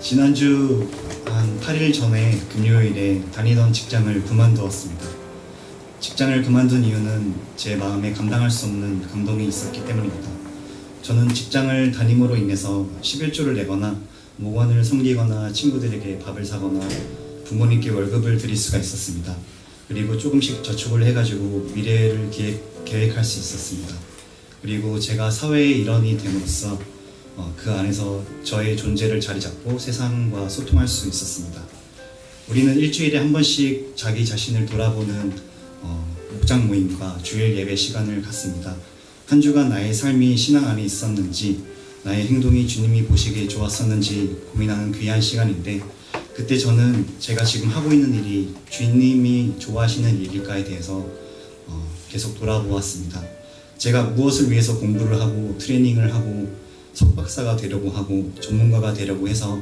지난주 한 8일 전에 금요일에 다니던 직장을 그만두었습니다. 직장을 그만둔 이유는 제 마음에 감당할 수 없는 감동이 있었기 때문입니다. 저는 직장을 다님으로 인해서 11조를 내거나 목원을 섬기거나 친구들에게 밥을 사거나 부모님께 월급을 드릴 수가 있었습니다. 그리고 조금씩 저축을 해가지고 미래를 계획할 수 있었습니다. 그리고 제가 사회의 일원이 됨으로써 그 안에서 저의 존재를 자리 잡고 세상과 소통할 수 있었습니다. 우리는 일주일에 한 번씩 자기 자신을 돌아보는 목장 모임과 주일 예배 시간을 갖습니다. 한 주간 나의 삶이 신앙 안에 있었는지, 나의 행동이 주님이 보시기에 좋았었는지 고민하는 귀한 시간인데, 그때 저는 제가 지금 하고 있는 일이 주님이 좋아하시는 일일까에 대해서 계속 돌아보았습니다. 제가 무엇을 위해서 공부를 하고 트레이닝을 하고 석박사가 되려고 하고 전문가가 되려고 해서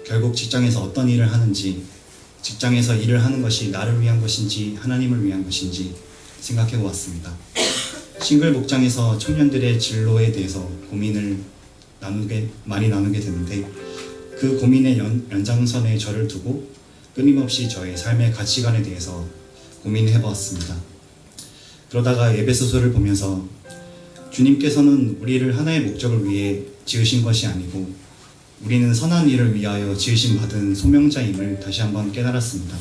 결국 직장에서 어떤 일을 하는지, 직장에서 일을 하는 것이 나를 위한 것인지 하나님을 위한 것인지 생각해 보았습니다. 싱글 목장에서 청년들의 진로에 대해서 고민을 많이 나누게 되는데, 그 고민의 연장선에 저를 두고 끊임없이 저의 삶의 가치관에 대해서 고민해 보았습니다. 그러다가 에베소서를 보면서 주님께서는 우리를 하나의 목적을 위해 지으신 것이 아니고 우리는 선한 일을 위하여 지으심 받은 소명자임을 다시 한번 깨달았습니다.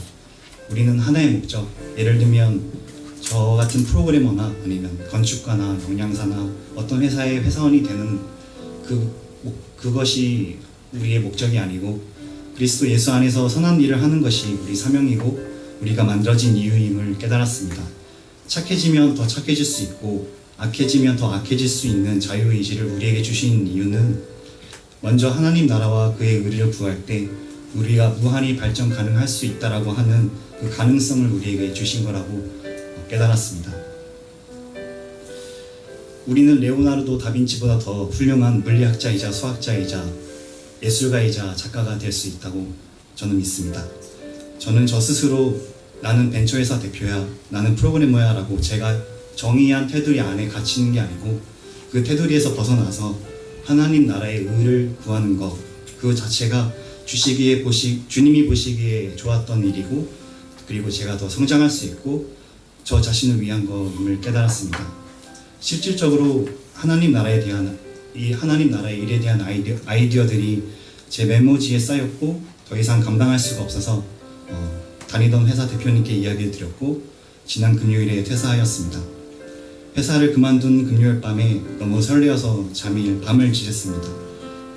우리는 하나의 목적, 예를 들면 저 같은 프로그래머나 아니면 건축가나 영양사나 어떤 회사의 회사원이 되는 그것이 우리의 목적이 아니고 그리스도 예수 안에서 선한 일을 하는 것이 우리 사명이고 우리가 만들어진 이유임을 깨달았습니다. 착해지면 더 착해질 수 있고 악해지면 더 악해질 수 있는 자유의지를 우리에게 주신 이유는 먼저 하나님 나라와 그의 의를 구할 때 우리가 무한히 발전 가능할 수 있다라고 하는 그 가능성을 우리에게 주신 거라고 깨달았습니다. 우리는 레오나르도 다빈치보다 더 훌륭한 물리학자이자 수학자이자 예술가이자 작가가 될 수 있다고 저는 믿습니다. 저는 저 스스로 나는 벤처회사 대표야, 나는 프로그래머야 라고 제가 정의한 테두리 안에 갇히는 게 아니고 그 테두리에서 벗어나서 하나님 나라의 의를 구하는 것, 그 자체가 주님이 보시기에 좋았던 일이고, 그리고 제가 더 성장할 수 있고 저 자신을 위한 것임을 깨달았습니다. 실질적으로 하나님 나라의 일에 대한 아이디어들이 제 메모지에 쌓였고 더 이상 감당할 수가 없어서 다니던 회사 대표님께 이야기를 드렸고 지난 금요일에 퇴사하였습니다. 회사를 그만둔 금요일 밤에 너무 설레어서 밤을 지샜습니다.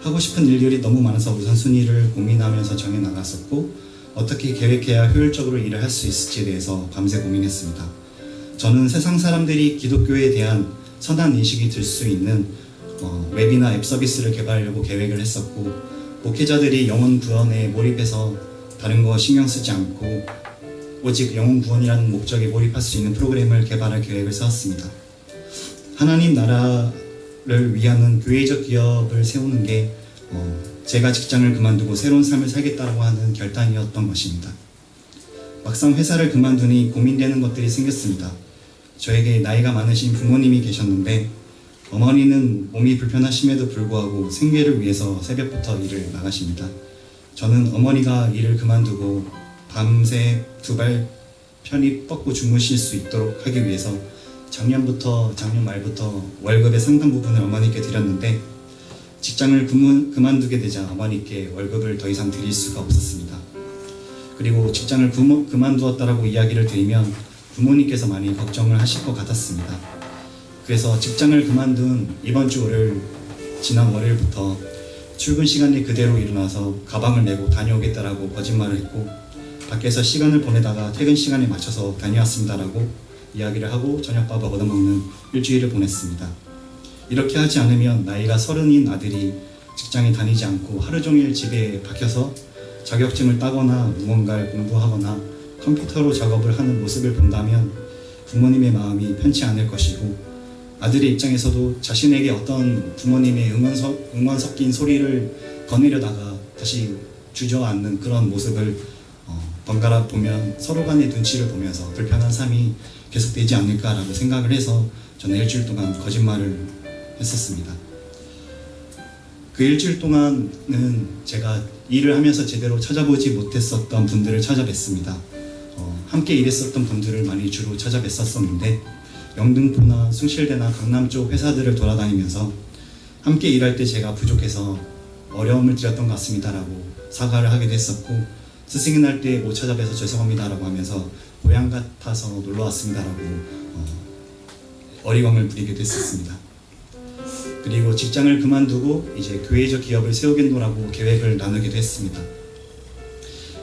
하고 싶은 일들이 너무 많아서 우선순위를 고민하면서 정해 나갔었고 어떻게 계획해야 효율적으로 일을 할 수 있을지에 대해서 밤새 고민했습니다. 저는 세상 사람들이 기독교에 대한 선한 인식이 들 수 있는 웹이나 앱 서비스를 개발하려고 계획을 했었고, 목회자들이 영혼 구원에 몰입해서 다른 거 신경 쓰지 않고 오직 영혼 구원이라는 목적에 몰입할 수 있는 프로그램을 개발할 계획을 세웠습니다. 하나님 나라를 위하는 교회적 기업을 세우는 게 제가 직장을 그만두고 새로운 삶을 살겠다고 하는 결단이었던 것입니다. 막상 회사를 그만두니 고민되는 것들이 생겼습니다. 저에게 나이가 많으신 부모님이 계셨는데 어머니는 몸이 불편하심에도 불구하고 생계를 위해서 새벽부터 일을 나가십니다. 저는 어머니가 일을 그만두고 밤새 두 발 편히 뻗고 주무실 수 있도록 하기 위해서 작년 말부터 월급의 상당 부분을 어머니께 드렸는데 직장을 그만두게 되자 어머니께 월급을 더 이상 드릴 수가 없었습니다. 그리고 직장을 그만두었다라고 이야기를 드리면 부모님께서 많이 걱정을 하실 것 같았습니다. 그래서 직장을 그만둔 이번 주 지난 월요일부터 출근 시간에 그대로 일어나서 가방을 메고 다녀오겠다라고 거짓말을 했고 밖에서 시간을 보내다가 퇴근 시간에 맞춰서 다녀왔습니다라고 이야기를 하고 저녁밥을 얻어먹는 일주일을 보냈습니다. 이렇게 하지 않으면 나이가 30인 아들이 직장에 다니지 않고 하루 종일 집에 박혀서 자격증을 따거나 무언가를 공부하거나 컴퓨터로 작업을 하는 모습을 본다면 부모님의 마음이 편치 않을 것이고 아들의 입장에서도 자신에게 어떤 부모님의 응원 섞인 소리를 거느려다가 다시 주저앉는 그런 모습을 번갈아 보면 서로 간의 눈치를 보면서 불편한 삶이 계속되지 않을까라고 생각을 해서 저는 일주일 동안 거짓말을 했었습니다. 그 일주일 동안은 제가 일을 하면서 제대로 찾아보지 못했었던 분들을 찾아뵀습니다. 함께 일했었던 분들을 많이 주로 찾아뵀었었는데 영등포나 숭실대나 강남 쪽 회사들을 돌아다니면서 함께 일할 때 제가 부족해서 어려움을 드렸던 것 같습니다라고 사과를 하기도 했었고, 스승의 날 때 못 찾아뵈서 죄송합니다라고 하면서 고향 같아서 놀러 왔습니다라고 어리광을 부리기도 했었습니다. 그리고 직장을 그만두고 이제 교회적 기업을 세우겠노라고 계획을 나누기도 했습니다.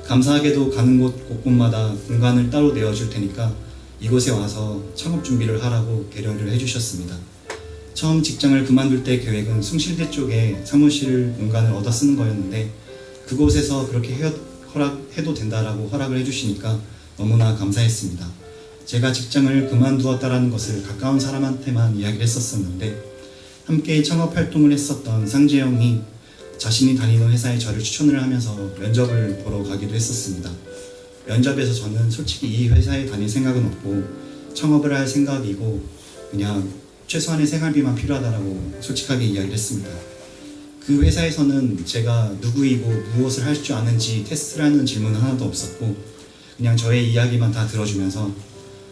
감사하게도 가는 곳 곳곳마다 공간을 따로 내어줄 테니까 이곳에 와서 창업 준비를 하라고 배려를 해주셨습니다. 처음 직장을 그만둘 때 계획은 숭실대 쪽에 사무실 공간을 얻어 쓰는 거였는데 그곳에서 그렇게 해도 된다라고 허락을 해주시니까 너무나 감사했습니다. 제가 직장을 그만두었다라는 것을 가까운 사람한테만 이야기를 했었었는데 함께 창업 활동을 했었던 상재영이 자신이 다니는 회사에 저를 추천을 하면서 면접을 보러 가기도 했었습니다. 면접에서 저는 솔직히 이 회사에 다닐 생각은 없고 창업을 할 생각이고 그냥 최소한의 생활비만 필요하다라고 솔직하게 이야기를 했습니다. 그 회사에서는 제가 누구이고 무엇을 할 줄 아는지 테스트라는 질문은 하나도 없었고 그냥 저의 이야기만 다 들어주면서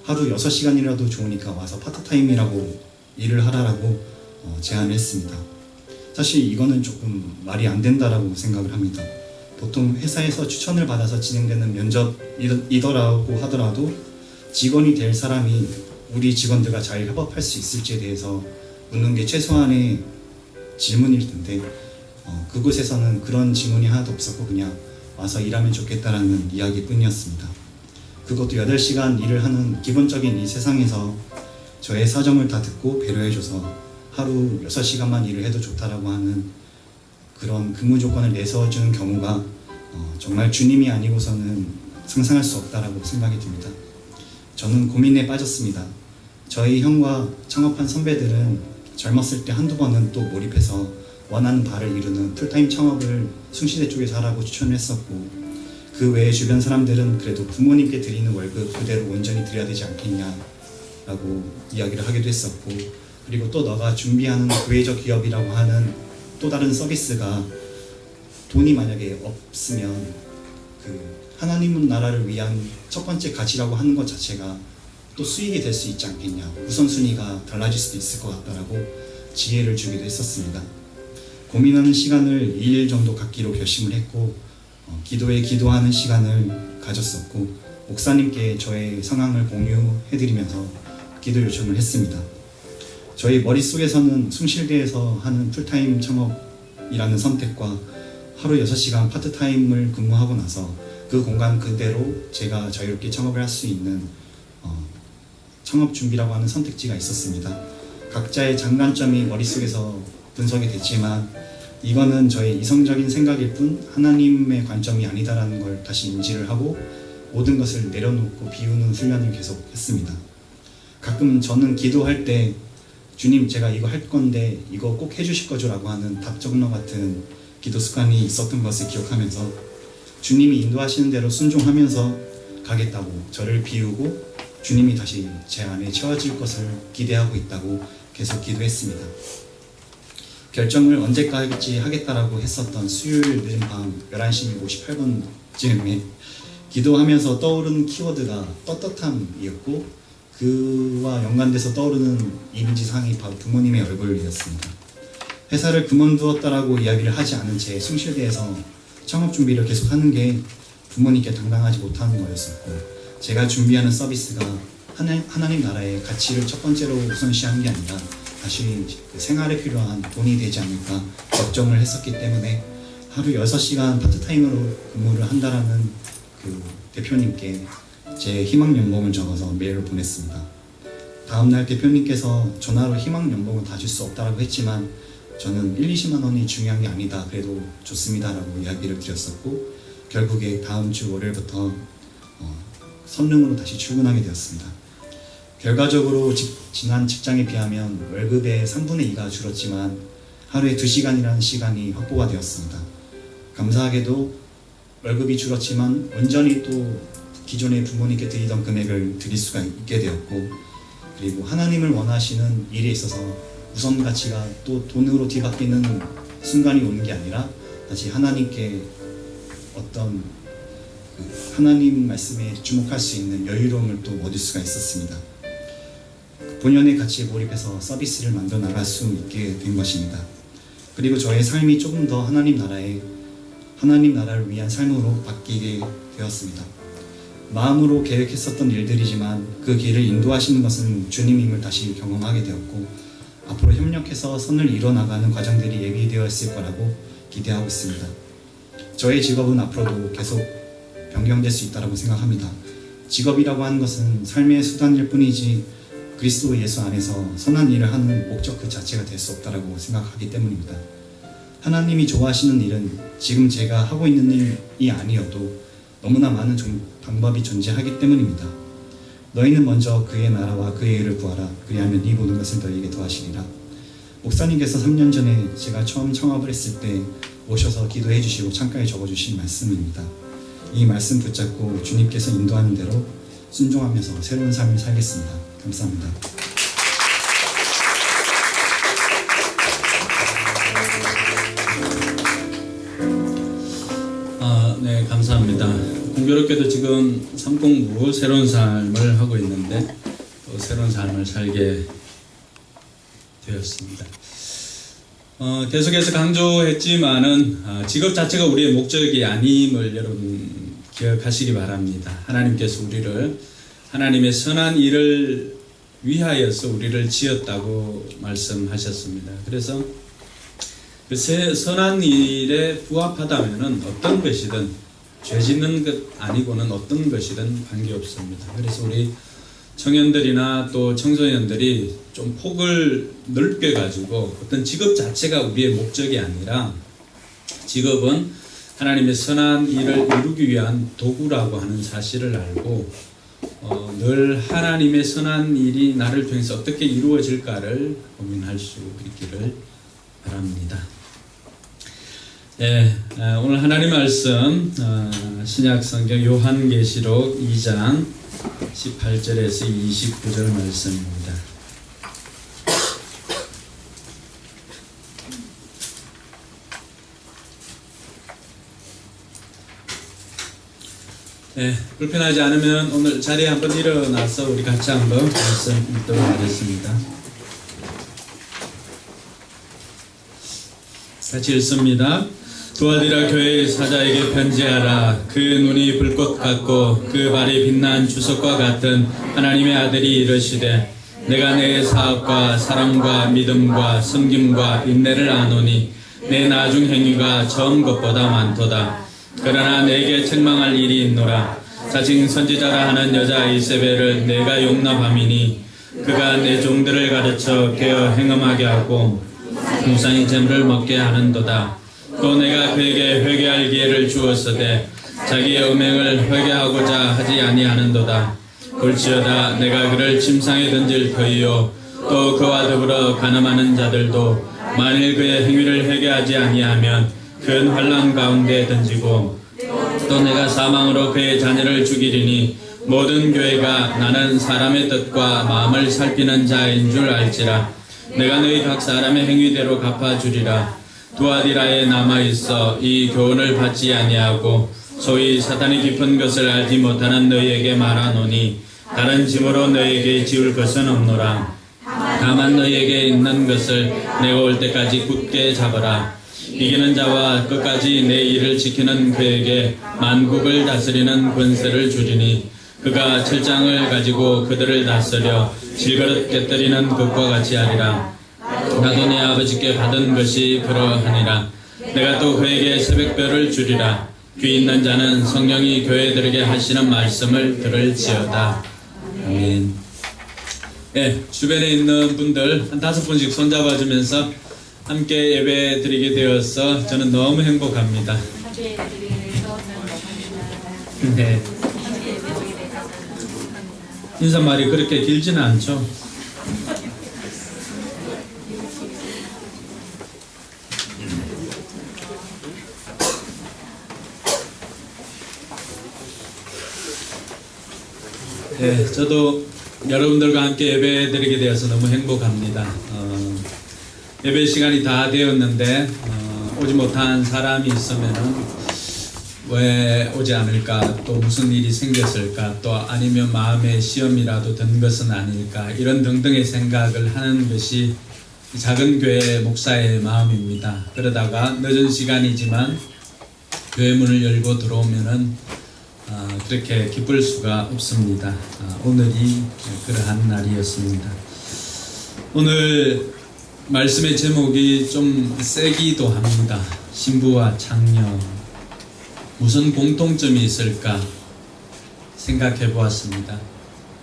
하루 6시간이라도 좋으니까 와서 파트타임이라고 일을 하라라고 제안을 했습니다. 사실 이거는 조금 말이 안 된다라고 생각을 합니다. 보통 회사에서 추천을 받아서 진행되는 면접이더라고 하더라도 직원이 될 사람이 우리 직원들과 잘 협업할 수 있을지에 대해서 묻는 게 최소한의 질문일 텐데 그곳에서는 그런 질문이 하나도 없었고 그냥 와서 일하면 좋겠다라는 이야기뿐이었습니다. 그것도 8시간 일을 하는 기본적인 이 세상에서 저의 사정을 다 듣고 배려해줘서 하루 6시간만 일을 해도 좋다라고 하는 그런 근무 조건을 내세워주는 경우가 정말 주님이 아니고서는 상상할 수 없다라고 생각이 듭니다. 저는 고민에 빠졌습니다. 저희 형과 창업한 선배들은 젊었을 때 한두 번은 또 몰입해서 원하는 바를 이루는 풀타임 창업을 숭실대 쪽에서 하라고 추천을 했었고 그 외에 주변 사람들은 그래도 부모님께 드리는 월급 그대로 온전히 드려야 되지 않겠냐라고 이야기를 하기도 했었고 그리고 또 너가 준비하는 교회적 기업이라고 하는 또 다른 서비스가 돈이 만약에 없으면 그 하나님 나라를 위한 첫 번째 가치라고 하는 것 자체가 또 수익이 될 수 있지 않겠냐, 우선순위가 달라질 수도 있을 것 같다라고 지혜를 주기도 했었습니다. 고민하는 시간을 2일 정도 갖기로 결심을 했고 기도에 기도하는 시간을 가졌었고 목사님께 저의 상황을 공유해드리면서 기도 요청을 했습니다. 저희 머릿속에서는 숭실대에서 하는 풀타임 창업이라는 선택과 하루 6시간 파트타임을 근무하고 나서 그 공간 그대로 제가 자유롭게 창업을 할 수 있는 창업 준비라고 하는 선택지가 있었습니다. 각자의 장단점이 머릿속에서 분석이 됐지만 이거는 저의 이성적인 생각일 뿐 하나님의 관점이 아니다라는 걸 다시 인지를 하고 모든 것을 내려놓고 비우는 훈련을 계속 했습니다. 가끔 저는 기도할 때 주님 제가 이거 할 건데 이거 꼭 해주실 거죠 라고 하는 답정너 같은 기도 습관이 있었던 것을 기억하면서 주님이 인도하시는 대로 순종하면서 가겠다고 저를 비우고 주님이 다시 제 안에 채워질 것을 기대하고 있다고 계속 기도했습니다. 결정을 언제까지 하겠다라고 했었던 수요일 늦은 밤 11시 58분쯤에 기도하면서 떠오른 키워드가 떳떳함이었고 그와 연관돼서 떠오르는 이미지 상이 바로 부모님의 얼굴이었습니다. 회사를 그만두었다라고 이야기를 하지 않은 채 숭실대에서 창업 준비를 계속하는 게 부모님께 당당하지 못하는 거였었고 제가 준비하는 서비스가 하나님 나라의 가치를 첫 번째로 우선시하는 게 아니라 다시 그 생활에 필요한 돈이 되지 않을까 걱정을 했었기 때문에 하루 6시간 파트타임으로 근무를 한다라는 그 대표님께 제 희망 연봉을 적어서 메일을 보냈습니다. 다음날 대표님께서 전화로 희망 연봉은 다 줄 수 없다라고 했지만 저는 1-20만 원이 중요한 게 아니다 그래도 좋습니다라고 이야기를 드렸었고 결국에 다음 주 월요일부터 선릉으로 다시 출근하게 되었습니다. 결과적으로 지난 직장에 비하면 월급의 3분의 2가 줄었지만 하루에 2시간이라는 시간이 확보가 되었습니다. 감사하게도 월급이 줄었지만 온전히 또 기존의 부모님께 드리던 금액을 드릴 수가 있게 되었고 그리고 하나님을 원하시는 일에 있어서 우선 가치가 또 돈으로 뒤바뀌는 순간이 오는 게 아니라 다시 하나님께 어떤 하나님 말씀에 주목할 수 있는 여유로움을 또 얻을 수가 있었습니다. 본연의 가치에 몰입해서 서비스를 만들어 나갈 수 있게 된 것입니다. 그리고 저의 삶이 조금 더 하나님 나라를 위한 삶으로 바뀌게 되었습니다. 마음으로 계획했었던 일들이지만 그 길을 인도하시는 것은 주님임을 다시 경험하게 되었고, 앞으로 협력해서 선을 이뤄나가는 과정들이 예비되어 있을 거라고 기대하고 있습니다. 저의 직업은 앞으로도 계속 변경될 수 있다고 생각합니다. 직업이라고 하는 것은 삶의 수단일 뿐이지 그리스도 예수 안에서 선한 일을 하는 목적 그 자체가 될 수 없다고 생각하기 때문입니다. 하나님이 좋아하시는 일은 지금 제가 하고 있는 일이 아니어도 너무나 많은 방법이 존재하기 때문입니다. 너희는 먼저 그의 나라와 그의 의를 구하라. 그리하면 이 모든 것을 너희에게 더하시리라. 목사님께서 3년 전에 제가 처음 청업을 했을 때 오셔서 기도해 주시고 창가에 적어주신 말씀입니다. 이 말씀 붙잡고 주님께서 인도하는 대로 순종하면서 새로운 삶을 살겠습니다. 감사합니다. 네, 감사합니다. 공교롭게도 지금 3공부 새로운 삶을 하고 있는데 또 새로운 삶을 살게 되었습니다. 계속해서 강조했지만은 직업 자체가 우리의 목적이 아님을 여러분 기억하시기 바랍니다. 하나님께서 우리를 하나님의 선한 일을 위하여서 우리를 지었다고 말씀하셨습니다. 그래서 그 선한 일에 부합하다면은 어떤 것이든 죄 짓는 것 아니고는 어떤 것이든 관계없습니다. 그래서 우리 청년들이나 또 청소년들이 좀 폭을 넓게 가지고 어떤 직업 자체가 우리의 목적이 아니라 직업은 하나님의 선한 일을 이루기 위한 도구라고 하는 사실을 알고 늘 하나님의 선한 일이 나를 통해서 어떻게 이루어질까를 고민할 수 있기를 바랍니다. 네, 오늘 하나님 말씀 신약 성경 요한계시록 2장 18절에서 29절 말씀입니다. 네, 불편하지 않으면 오늘 자리에 한번 일어나서 우리 같이 한번 말씀 읽도록 하겠습니다. 같이 읽습니다. 두아디라 교회의 사자에게 편지하라. 그 눈이 불꽃 같고 그 발이 빛난 주석과 같은 하나님의 아들이 이르시되, 내가 내 사업과 사랑과 믿음과 섬김과 인내를 아노니 내 나중 행위가 처음 것보다 많도다. 그러나 내게 책망할 일이 있노라. 자칭 선지자라 하는 여자 이세벨을 내가 용납함이니 그가 내 종들을 가르쳐 깨어 행음하게 하고 무상히 재물을 먹게 하는도다. 또 내가 그에게 회개할 기회를 주었으되 자기의 음행을 회개하고자 하지 아니하는도다. 볼지어다 내가 그를 침상에 던질 터이요 또 그와 더불어 간음하는 자들도 만일 그의 행위를 회개하지 아니하면 큰 환난 가운데 던지고, 또 내가 사망으로 그의 자녀를 죽이리니 모든 교회가 나는 사람의 뜻과 마음을 살피는 자인 줄 알지라. 내가 너희 각 사람의 행위대로 갚아주리라. 두아디라에 남아있어 이 교훈을 받지 아니하고 소위 사탄이 깊은 것을 알지 못하는 너희에게 말하노니 다른 짐으로 너희에게 지울 것은 없노라. 다만 너희에게 있는 것을 내가 올 때까지 굳게 잡아라. 이기는 자와 끝까지 내 일을 지키는 그에게 만국을 다스리는 권세를 주리니 그가 철장을 가지고 그들을 다스려 질그릇 깨뜨리는 것과 같이 하리라. 나도 내 아버지께 받은 것이 그러하니라. 내가 또 그에게 새벽별을 주리라. 귀 있는 자는 성령이 교회들에게 하시는 말씀을 들을지어다. 아멘. 네, 주변에 있는 분들 한 5분씩 손잡아주면서 함께 예배 드리게 되어서 저는 너무 행복합니다. 네. 인사말이 그렇게 길지는 않죠. 네, 저도 여러분들과 함께 예배 드리게 되어서 너무 행복합니다. 예배 시간이 다 되었는데 오지 못한 사람이 있으면은 왜 오지 않을까, 또 무슨 일이 생겼을까, 또 아니면 마음에 시험이라도 든 것은 아닐까, 이런 등등의 생각을 하는 것이 작은 교회 목사의 마음입니다. 그러다가 늦은 시간이지만 교회 문을 열고 들어오면은 그렇게 기쁠 수가 없습니다. 오늘이 그러한 날이었습니다. 오늘 말씀의 제목이 좀 세기도 합니다. 신부와 창녀, 무슨 공통점이 있을까 생각해 보았습니다.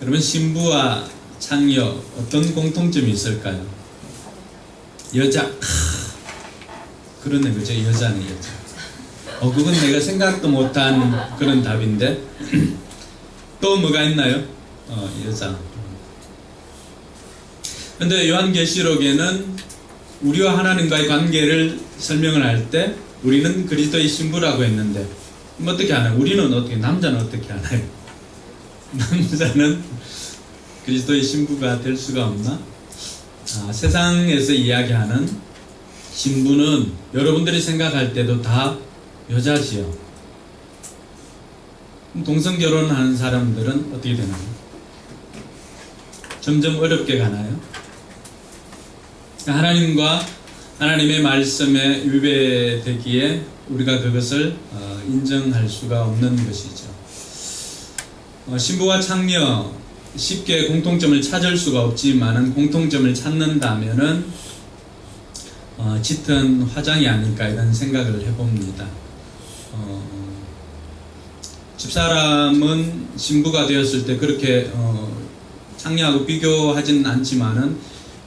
여러분, 신부와 창녀 어떤 공통점이 있을까요? 여자. 그러네, 그죠? 여자네, 여자. 그건 내가 생각도 못한 그런 답인데. 또 뭐가 있나요? 여자. 근데 요한계시록에는 우리와 하나님과의 관계를 설명을 할 때 우리는 그리스도의 신부라고 했는데, 어떻게 하나요? 우리는 어떻게, 남자는 어떻게 하나요? 남자는 그리스도의 신부가 될 수가 없나? 세상에서 이야기하는 신부는 여러분들이 생각할 때도 다 여자지요. 동성 결혼하는 사람들은 어떻게 되나요? 점점 어렵게 가나요? 하나님과 하나님의 말씀에 위배되기에 우리가 그것을 인정할 수가 없는 것이죠. 신부와 창녀, 쉽게 공통점을 찾을 수가 없지만은 공통점을 찾는다면은 짙은 화장이 아닐까, 이런 생각을 해봅니다. 집사람은 신부가 되었을 때 그렇게 창녀하고 비교하진 않지만은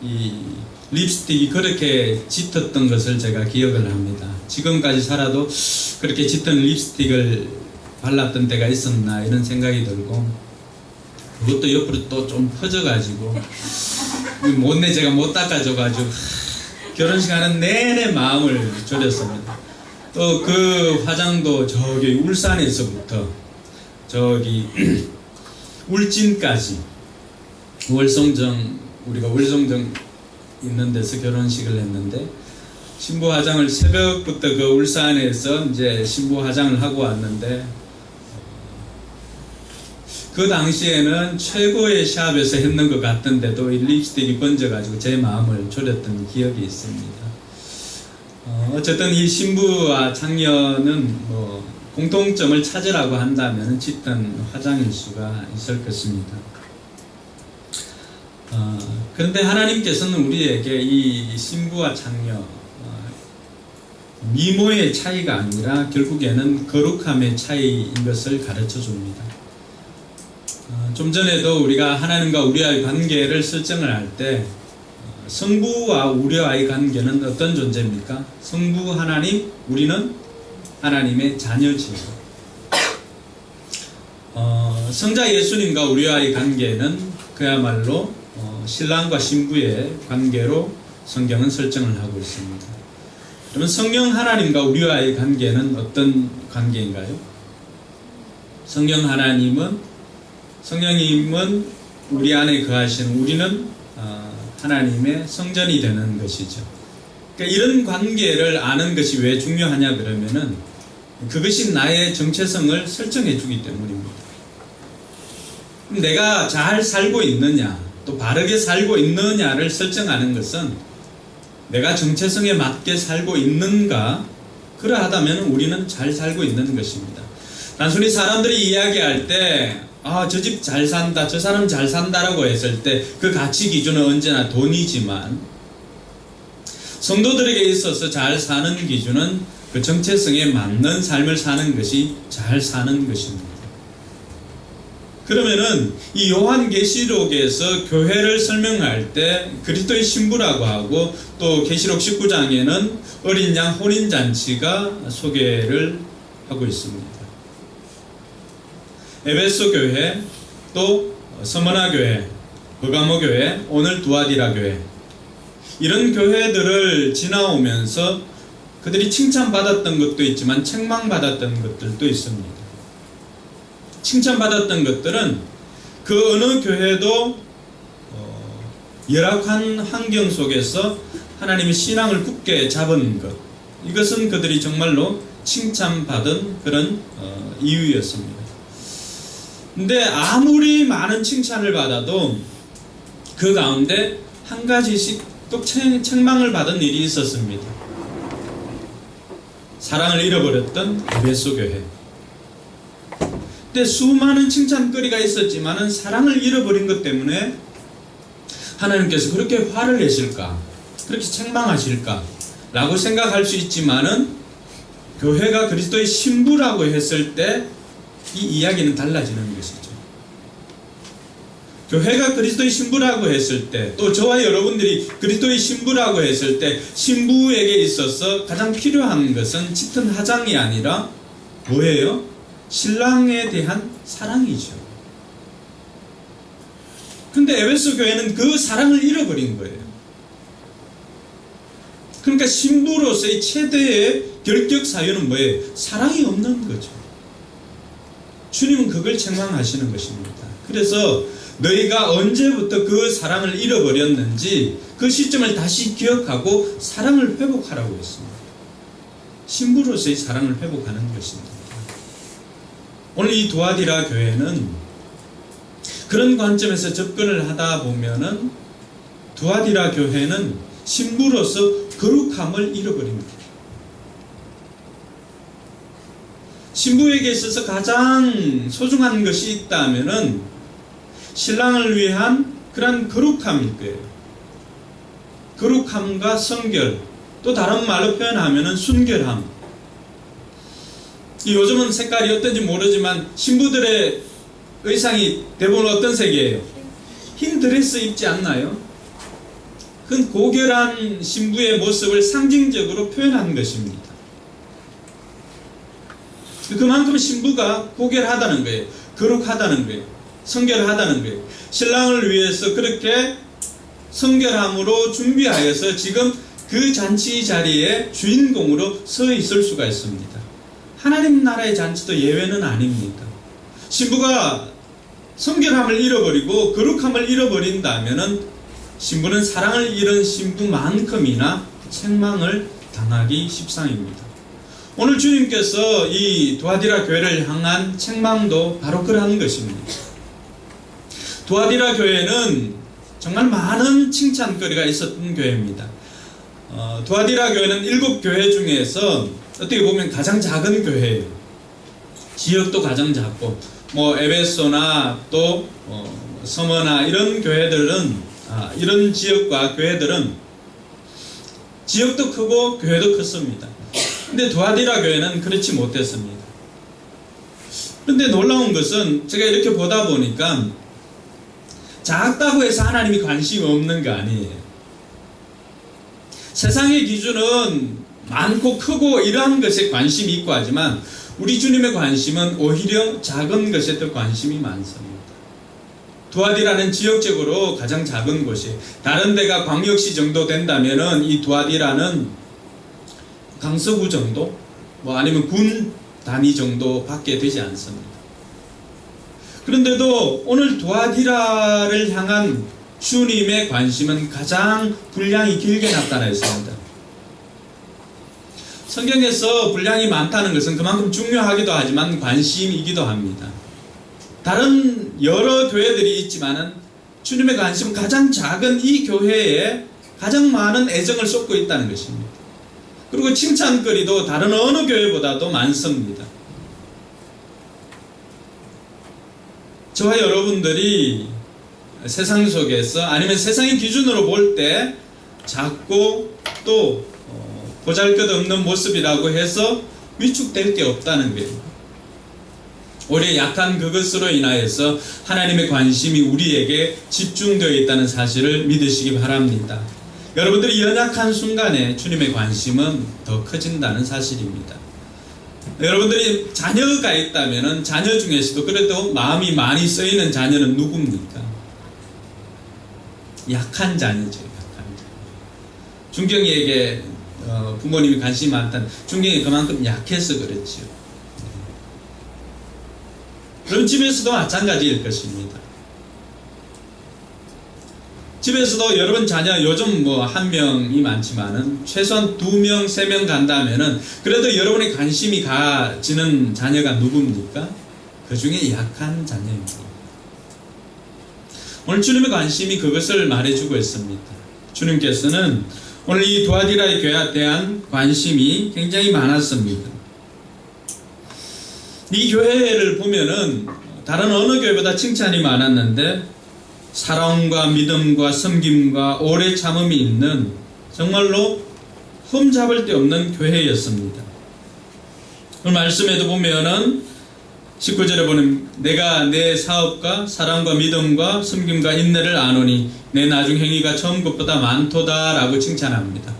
이 립스틱이 그렇게 짙었던 것을 제가 기억을 합니다. 지금까지 살아도 그렇게 짙은 립스틱을 발랐던 때가 있었나, 이런 생각이 들고, 그것도 옆으로 또 좀 퍼져가지고 못내 제가 못 닦아줘가지고 결혼식 하는 내내 마음을 졸였습니다. 또 그 화장도 저기 울산에서부터 저기 울진까지, 우리가 월성정 있는 데서 결혼식을 했는데, 신부 화장을 새벽부터 그 울산에서 이제 신부 화장을 하고 왔는데, 그 당시에는 최고의 샵에서 했는 것 같은데도 이 립스틱이 번져가지고 제 마음을 졸였던 기억이 있습니다. 어쨌든 이 신부와 창녀는 공통점을 찾으라고 한다면 짙은 화장일 수가 있을 것입니다. 그런데 하나님께서는 우리에게 이 신부와 창녀, 미모의 차이가 아니라 결국에는 거룩함의 차이인 것을 가르쳐 줍니다. 좀 전에도 우리가 하나님과 우리와의 관계를 설정을 할 때 성부와 우리와의 관계는 어떤 존재입니까? 성부 하나님, 우리는 하나님의 자녀지요. 성자 예수님과 우리와의 관계는 그야말로 신랑과 신부의 관계로 성경은 설정을 하고 있습니다. 그러면 성령 하나님과 우리와의 관계는 어떤 관계인가요? 성령님은 우리 안에 거하시는, 우리는 하나님의 성전이 되는 것이죠. 그러니까 이런 관계를 아는 것이 왜 중요하냐 그러면은 그것이 나의 정체성을 설정해 주기 때문입니다. 내가 잘 살고 있느냐, 또 바르게 살고 있느냐를 설정하는 것은 내가 정체성에 맞게 살고 있는가, 그러하다면 우리는 잘 살고 있는 것입니다. 단순히 사람들이 이야기할 때 저 집 잘 산다, 저 사람 잘 산다라고 했을 때 그 가치 기준은 언제나 돈이지만, 성도들에게 있어서 잘 사는 기준은 그 정체성에 맞는 삶을 사는 것이 잘 사는 것입니다. 그러면은 이 요한계시록에서 교회를 설명할 때 그리스도의 신부라고 하고, 또 계시록 19장에는 어린 양 혼인잔치가 소개를 하고 있습니다. 에베소 교회, 또 서머나 교회, 버가모 교회, 오늘 두아디라 교회, 이런 교회들을 지나오면서 그들이 칭찬받았던 것도 있지만 책망받았던 것들도 있습니다. 칭찬받았던 것들은 그 어느 교회도 열악한 환경 속에서 하나님의 신앙을 굳게 잡은 것, 이것은 그들이 정말로 칭찬받은 그런 이유였습니다. 근데 아무리 많은 칭찬을 받아도 그 가운데 한 가지씩 또 책망을 받은 일이 있었습니다. 사랑을 잃어버렸던 에베소 교회. 근데 수많은 칭찬거리가 있었지만은 사랑을 잃어버린 것 때문에 하나님께서 그렇게 화를 내실까? 그렇게 책망하실까? 라고 생각할 수 있지만은 교회가 그리스도의 신부라고 했을 때 이 이야기는 달라지는 것이죠. 교회가 그리스도의 신부라고 했을 때, 또 저와 여러분들이 그리스도의 신부라고 했을 때 신부에게 있어서 가장 필요한 것은 짙은 화장이 아니라 뭐예요? 신랑에 대한 사랑이죠. 근데 에베소 교회는 그 사랑을 잃어버린 거예요. 그러니까 신부로서의 최대의 결격 사유는 뭐예요? 사랑이 없는 거죠. 주님은 그걸 책망하시는 것입니다. 그래서 너희가 언제부터 그 사랑을 잃어버렸는지 그 시점을 다시 기억하고 사랑을 회복하라고 했습니다. 신부로서의 사랑을 회복하는 것입니다. 오늘 이 두아디라 교회는 그런 관점에서 접근을 하다 보면은 두아디라 교회는 신부로서 거룩함을 잃어버립니다. 신부에게 있어서 가장 소중한 것이 있다면은 신랑을 위한 그런 거룩함일 거예요. 거룩함과 성결, 또 다른 말로 표현하면은 순결함. 요즘은 색깔이 어떤지 모르지만 신부들의 의상이 대부분 어떤 색이에요? 흰 드레스 입지 않나요? 그건 고결한 신부의 모습을 상징적으로 표현한 것입니다. 그만큼 신부가 고결하다는 거예요. 거룩하다는 거예요. 성결하다는 거예요. 신랑을 위해서 그렇게 성결함으로 준비하여서 지금 그 잔치 자리에 주인공으로 서 있을 수가 있습니다. 하나님 나라의 잔치도 예외는 아닙니다. 신부가 성결함을 잃어버리고 거룩함을 잃어버린다면은 신부는 사랑을 잃은 신부만큼이나 책망을 당하기 십상입니다. 오늘 주님께서 이 두아디라 교회를 향한 책망도 바로 그러한 것입니다. 두아디라 교회는 정말 많은 칭찬거리가 있었던 교회입니다. 두아디라 교회는 7교회 중에서 어떻게 보면 가장 작은 교회예요. 지역도 가장 작고 에베소나 또 서머나 이런 교회들은 이런 지역과 교회들은 지역도 크고 교회도 컸습니다. 근데 두아디라 교회는 그렇지 못했습니다. 그런데 놀라운 것은 제가 이렇게 보다 보니까 작다고 해서 하나님이 관심이 없는 거 아니에요. 세상의 기준은 많고 크고 이러한 것에 관심이 있고 하지만 우리 주님의 관심은 오히려 작은 것에 더 관심이 많습니다. 두아디라는 지역적으로 가장 작은 곳이, 다른 데가 광역시 정도 된다면은 이 두아디라는 강서구 정도, 아니면 군 단위 정도밖에 되지 않습니다. 그런데도 오늘 두아디라를 향한 주님의 관심은 가장 분량이 길게 나타나 있습니다. 성경에서 분량이 많다는 것은 그만큼 중요하기도 하지만 관심이기도 합니다. 다른 여러 교회들이 있지만은 주님의 관심은 가장 작은 이 교회에 가장 많은 애정을 쏟고 있다는 것입니다. 그리고 칭찬거리도 다른 어느 교회보다도 많습니다. 저와 여러분들이 세상 속에서 아니면 세상의 기준으로 볼 때 작고 또 보잘것없는 모습이라고 해서 위축될 게 없다는 거예요. 오히려 약한 그것으로 인하여서 하나님의 관심이 우리에게 집중되어 있다는 사실을 믿으시기 바랍니다. 여러분들이 연약한 순간에 주님의 관심은 더 커진다는 사실입니다. 여러분들이 자녀가 있다면 자녀 중에서도 그래도 마음이 많이 쓰이는 자녀는 누굽니까? 약한 자녀죠. 약한 자녀. 준경이에게 부모님이 관심이 많다는, 준경이 그만큼 약해서 그렇지요. 그런 집에서도 마찬가지일 것입니다. 집에서도 여러분 자녀 요즘 뭐 한 명이 많지만은 최소한 2명, 3명 간다면은 그래도 여러분의 관심이 가지는 자녀가 누굽니까? 그 중에 약한 자녀입니다. 오늘 주님의 관심이 그것을 말해주고 있습니다. 주님께서는 오늘 이 두아디라의 교회에 대한 관심이 굉장히 많았습니다. 이 교회를 보면은 다른 어느 교회보다 칭찬이 많았는데 사랑과 믿음과 섬김과 오래 참음이 있는 정말로 흠잡을 데 없는 교회였습니다. 그 말씀에도 보면은 19절에 보면 내가 내 사업과 사랑과 믿음과 섬김과 인내를 아노니 내 나중 행위가 처음 것보다 많도다 라고 칭찬합니다.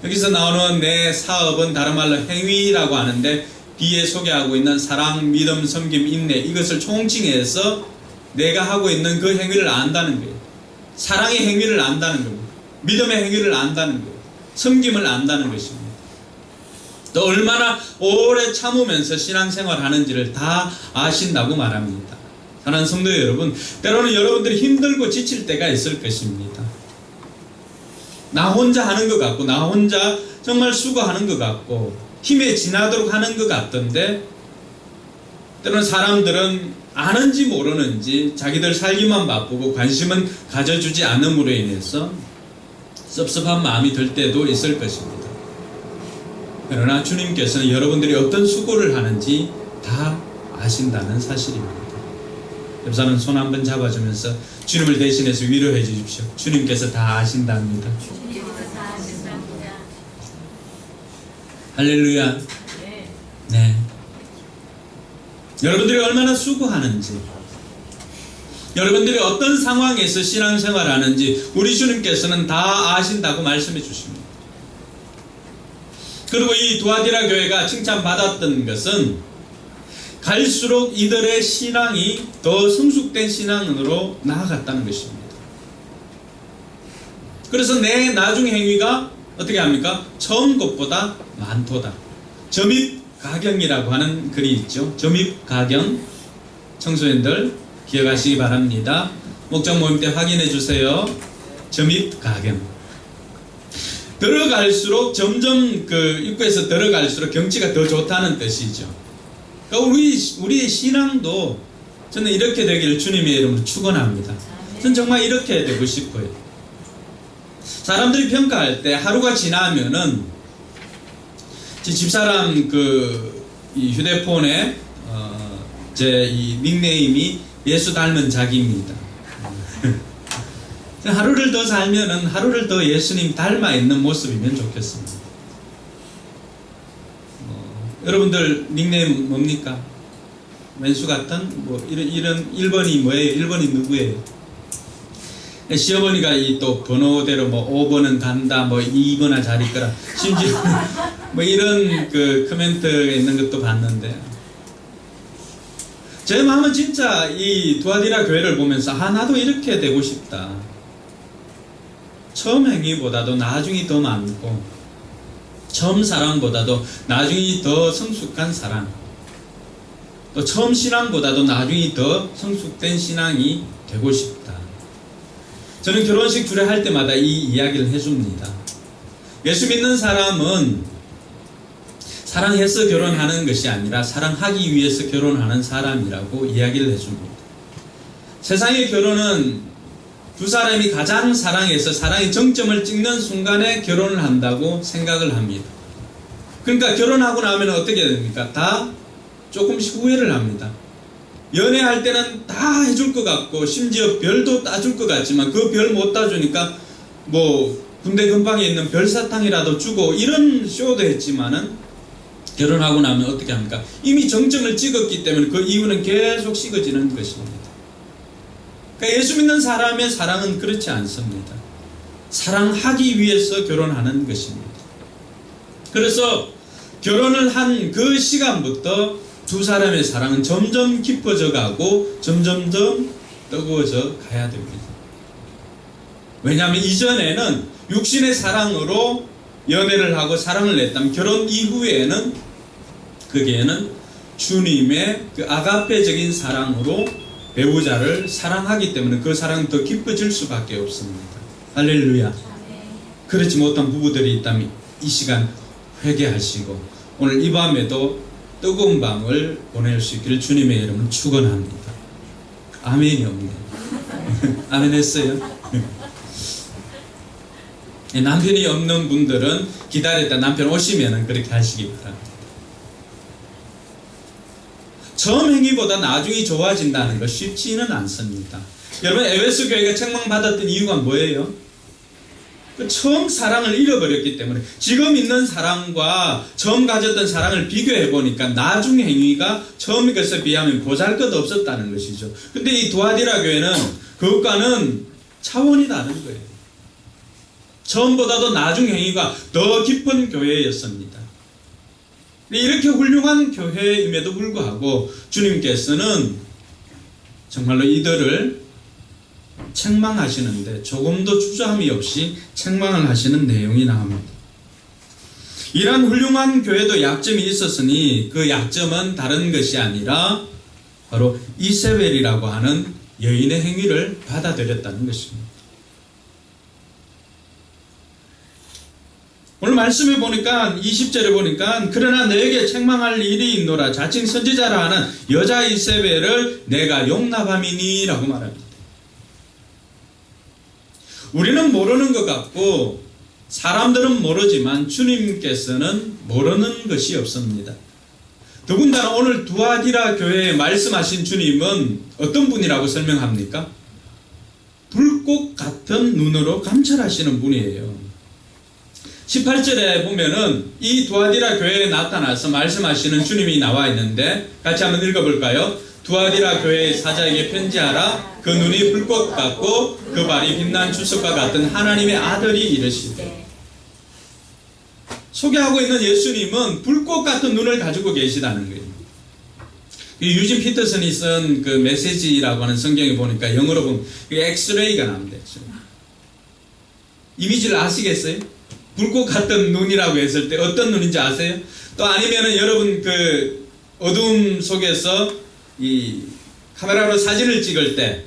여기서 나오는 내 사업은 다른 말로 행위라고 하는데 뒤에 소개하고 있는 사랑, 믿음, 섬김, 인내 이것을 총칭해서 내가 하고 있는 그 행위를 안다는 거예요. 사랑의 행위를 안다는 겁니다. 믿음의 행위를 안다는 거예요. 섬김을 안다는 것입니다. 또 얼마나 오래 참으면서 신앙생활 하는지를 다 아신다고 말합니다. 사랑하는 성도 여러분, 때로는 여러분들이 힘들고 지칠 때가 있을 것입니다. 나 혼자 하는 것 같고 나 혼자 정말 수고하는 것 같고 힘에 지나도록 하는 것 같던데 때로는 사람들은 아는지 모르는지 자기들 살기만 바쁘고 관심은 가져주지 않음으로 인해서 섭섭한 마음이 들 때도 있을 것입니다. 그러나 주님께서는 여러분들이 어떤 수고를 하는지 다 아신다는 사실입니다. 옆사람 손 한번 잡아주면서 주님을 대신해서 위로해 주십시오. 주님께서 다 아신답니다. 할렐루야. 네. 여러분들이 얼마나 수고하는지, 여러분들이 어떤 상황에서 신앙생활 하는지 우리 주님께서는 다 아신다고 말씀해 주십니다. 그리고 이 두아디라 교회가 칭찬받았던 것은 갈수록 이들의 신앙이 더 성숙된 신앙으로 나아갔다는 것입니다. 그래서 내 나중 행위가 어떻게 합니까? 처음 것보다 많도다. 점입가경이라고 하는 글이 있죠. 점입가경. 청소년들 기억하시기 바랍니다. 목장 모임 때 확인해 주세요. 점입가경. 들어갈수록 점점 그 입구에서 들어갈수록 경치가 더 좋다는 뜻이죠. 그러니까 우리의 신앙도 저는 이렇게 되기를 주님의 이름으로 축원합니다. 저는 정말 이렇게 되고 싶어요. 사람들이 평가할 때 하루가 지나면은 제 집사람 이 휴대폰에 제 이 닉네임이 예수 닮은 자기입니다. 하루를 더 살면은 하루를 더 예수님 닮아 있는 모습이면 좋겠습니다. 여러분들 닉네임 뭡니까? 왼수 같은 뭐 이런 1번이 뭐예요? 1번이 누구예요? 시어머니가 이 또 번호대로 뭐 5번은 간다, 뭐 2번은 잘 있거라. 심지어 뭐 이런 그 코멘트가 있는 것도 봤는데 제 마음은 진짜 이 두아디라 교회를 보면서 나도 이렇게 되고 싶다. 처음 행위보다도 나중이 더 많고 처음 사랑보다도 나중이 더 성숙한 사랑, 또 처음 신앙보다도 나중이 더 성숙된 신앙이 되고 싶다. 저는 결혼식 주례할 때마다 이 이야기를 해줍니다. 예수 믿는 사람은 사랑해서 결혼하는 것이 아니라 사랑하기 위해서 결혼하는 사람이라고 이야기를 해줍니다. 세상의 결혼은 두 사람이 가장 사랑해서 사랑의 정점을 찍는 순간에 결혼을 한다고 생각을 합니다. 그러니까 결혼하고 나면 어떻게 됩니까? 다 조금씩 후회를 합니다. 연애할 때는 다 해줄 것 같고 심지어 별도 따줄 것 같지만 그 별 못 따주니까 뭐 군대 근방에 있는 별사탕이라도 주고 이런 쇼도 했지만은 결혼하고 나면 어떻게 합니까? 이미 정점을 찍었기 때문에 그 이유는 계속 식어지는 것입니다. 그러니까 예수 믿는 사람의 사랑은 그렇지 않습니다. 사랑하기 위해서 결혼하는 것입니다. 그래서 결혼을 한 그 시간부터 두 사람의 사랑은 점점 깊어져 가고 점점점 뜨거워져 가야 됩니다. 왜냐하면 이전에는 육신의 사랑으로 연애를 하고 사랑을 냈다면 결혼 이후에는 거기에는 주님의 그 아가페적인 사랑으로 배우자를 사랑하기 때문에 그 사랑은 더 깊어질 수밖에 없습니다. 할렐루야. 그렇지 못한 부부들이 있다면 이 시간 회개하시고 오늘 이 밤에도 뜨거운 밤을 보낼 수 있기를 주님의 이름으로 축원합니다. 아멘이 없네. 아멘 했어요? 남편이 없는 분들은 기다렸다 남편 오시면 그렇게 하시기 바랍니다. 처음 행위보다 나중이 좋아진다는 거 쉽지는 않습니다. 여러분, 에베소 교회가 책망받았던 이유가 뭐예요? 처음 사랑을 잃어버렸기 때문에 지금 있는 사랑과 처음 가졌던 사랑을 비교해 보니까 나중 행위가 처음 것에 비하면 보잘것없었다는 것이죠. 근데 이 두아디라 교회는 그것과는 차원이 다른 거예요. 처음보다도 나중 행위가 더 깊은 교회였습니다. 이렇게 훌륭한 교회임에도 불구하고 주님께서는 정말로 이들을 책망하시는데 조금도 주저함이 없이 책망을 하시는 내용이 나옵니다. 이러한 훌륭한 교회도 약점이 있었으니 그 약점은 다른 것이 아니라 바로 이세벨이라고 하는 여인의 행위를 받아들였다는 것입니다. 오늘 말씀에 보니까 20절에 보니까 그러나 너에게 책망할 일이 있노라 자칭 선지자라 하는 여자 이세벨을 내가 용납함이니 라고 말합니다. 우리는 모르는 것 같고 사람들은 모르지만 주님께서는 모르는 것이 없습니다. 더군다나 오늘 두아디라 교회에 말씀하신 주님은 어떤 분이라고 설명합니까? 불꽃 같은 눈으로 감찰하시는 분이에요. 18절에 보면은 이 두아디라 교회에 나타나서 말씀하시는 주님이 나와 있는데 같이 한번 읽어볼까요? 두아디라 교회의 사자에게 편지하라. 그 눈이 불꽃 같고 그 발이 빛난 주석과 같은 하나님의 아들이 이르시되. 소개하고 있는 예수님은 불꽃 같은 눈을 가지고 계시다는 거예요. 유진 피터슨이 쓴 그 메시지라고 하는 성경에 보니까 영어로 보면 엑스레이가 나옵니다. 이미지를 아시겠어요? 불꽃 같은 눈이라고 했을 때 어떤 눈인지 아세요? 또 아니면은 여러분 그 어두움 속에서 이 카메라로 사진을 찍을 때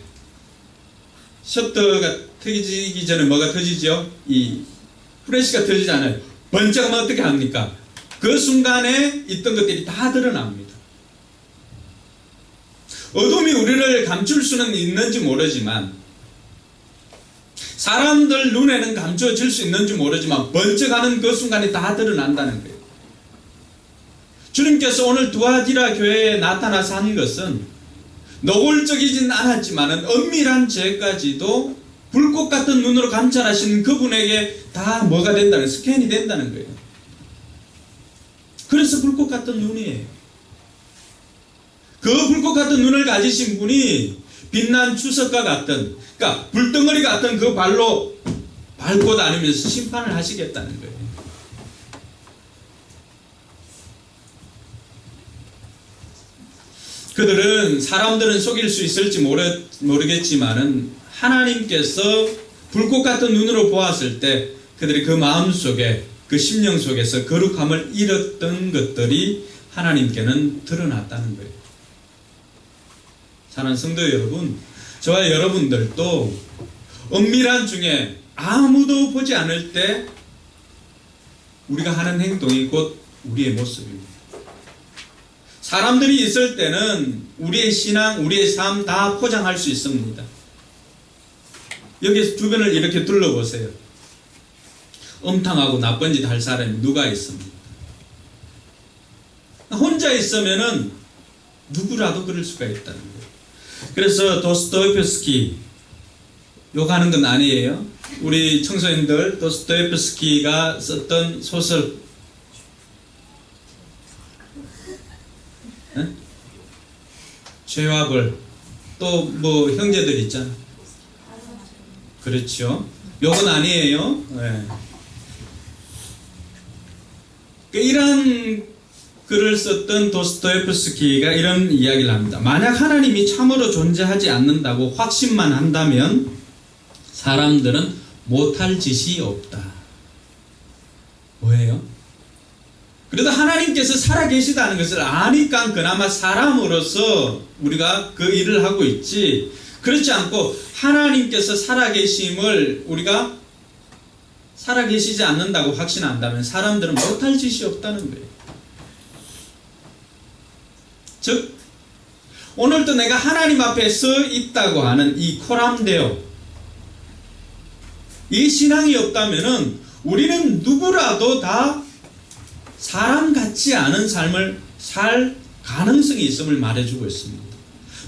셔터가 터지기 전에 뭐가 터지죠? 이 프레시가 터지잖아요. 번쩍하면 어떻게 합니까? 그 순간에 있던 것들이 다 드러납니다. 어둠이 우리를 감출 수는 있는지 모르지만 사람들 눈에는 감춰질 수 있는지 모르지만 번쩍하는 그 순간에 다 드러난다는 거예요. 주님께서 오늘 두아디라 교회에 나타나서 한 것은 노골적이진 않았지만 은밀한 죄까지도 불꽃 같은 눈으로 감찰하시는 그분에게 다 뭐가 된다는, 스캔이 된다는 거예요. 그래서 불꽃 같은 눈이에요. 그 불꽃 같은 눈을 가지신 분이 빛난 주석과 같은, 그러니까 불덩어리 같은 그 발로 밟고 다니면서 심판을 하시겠다는 거예요. 그들은 사람들은 속일 수 있을지 모르겠지만은 하나님께서 불꽃 같은 눈으로 보았을 때 그들이 그 마음 속에 그 심령 속에서 거룩함을 잃었던 것들이 하나님께는 드러났다는 거예요. 사랑하는 성도 여러분, 저와 여러분들도 은밀한 중에 아무도 보지 않을 때 우리가 하는 행동이 곧 우리의 모습입니다. 사람들이 있을 때는 우리의 신앙, 우리의 삶 다 포장할 수 있습니다. 여기 주변을 이렇게 둘러보세요. 음탕하고 나쁜 짓 할 사람이 누가 있습니까? 혼자 있으면은 누구라도 그럴 수가 있다는 거예요. 그래서 도스토옙스키 욕하는 건 아니에요. 우리 청소년들 도스토옙스키가 썼던 소설 죄와 벌, 또 뭐 형제들 있잖아. 그렇죠. 욕은 아니에요. 네. 이런 글을 썼던 도스토옙스키가 이런 이야기를 합니다. 만약 하나님이 참으로 존재하지 않는다고 확신만 한다면 사람들은 못할 짓이 없다. 뭐예요? 그래도 하나님께서 살아계시다는 것을 아니까 그나마 사람으로서 우리가 그 일을 하고 있지, 그렇지 않고 하나님께서 살아계심을 우리가 살아계시지 않는다고 확신한다면 사람들은 못할 짓이 없다는 거예요. 즉 오늘도 내가 하나님 앞에 서 있다고 하는 이 코람데오, 이 신앙이 없다면은 우리는 누구라도 다 사람 같지 않은 삶을 살 가능성이 있음을 말해주고 있습니다.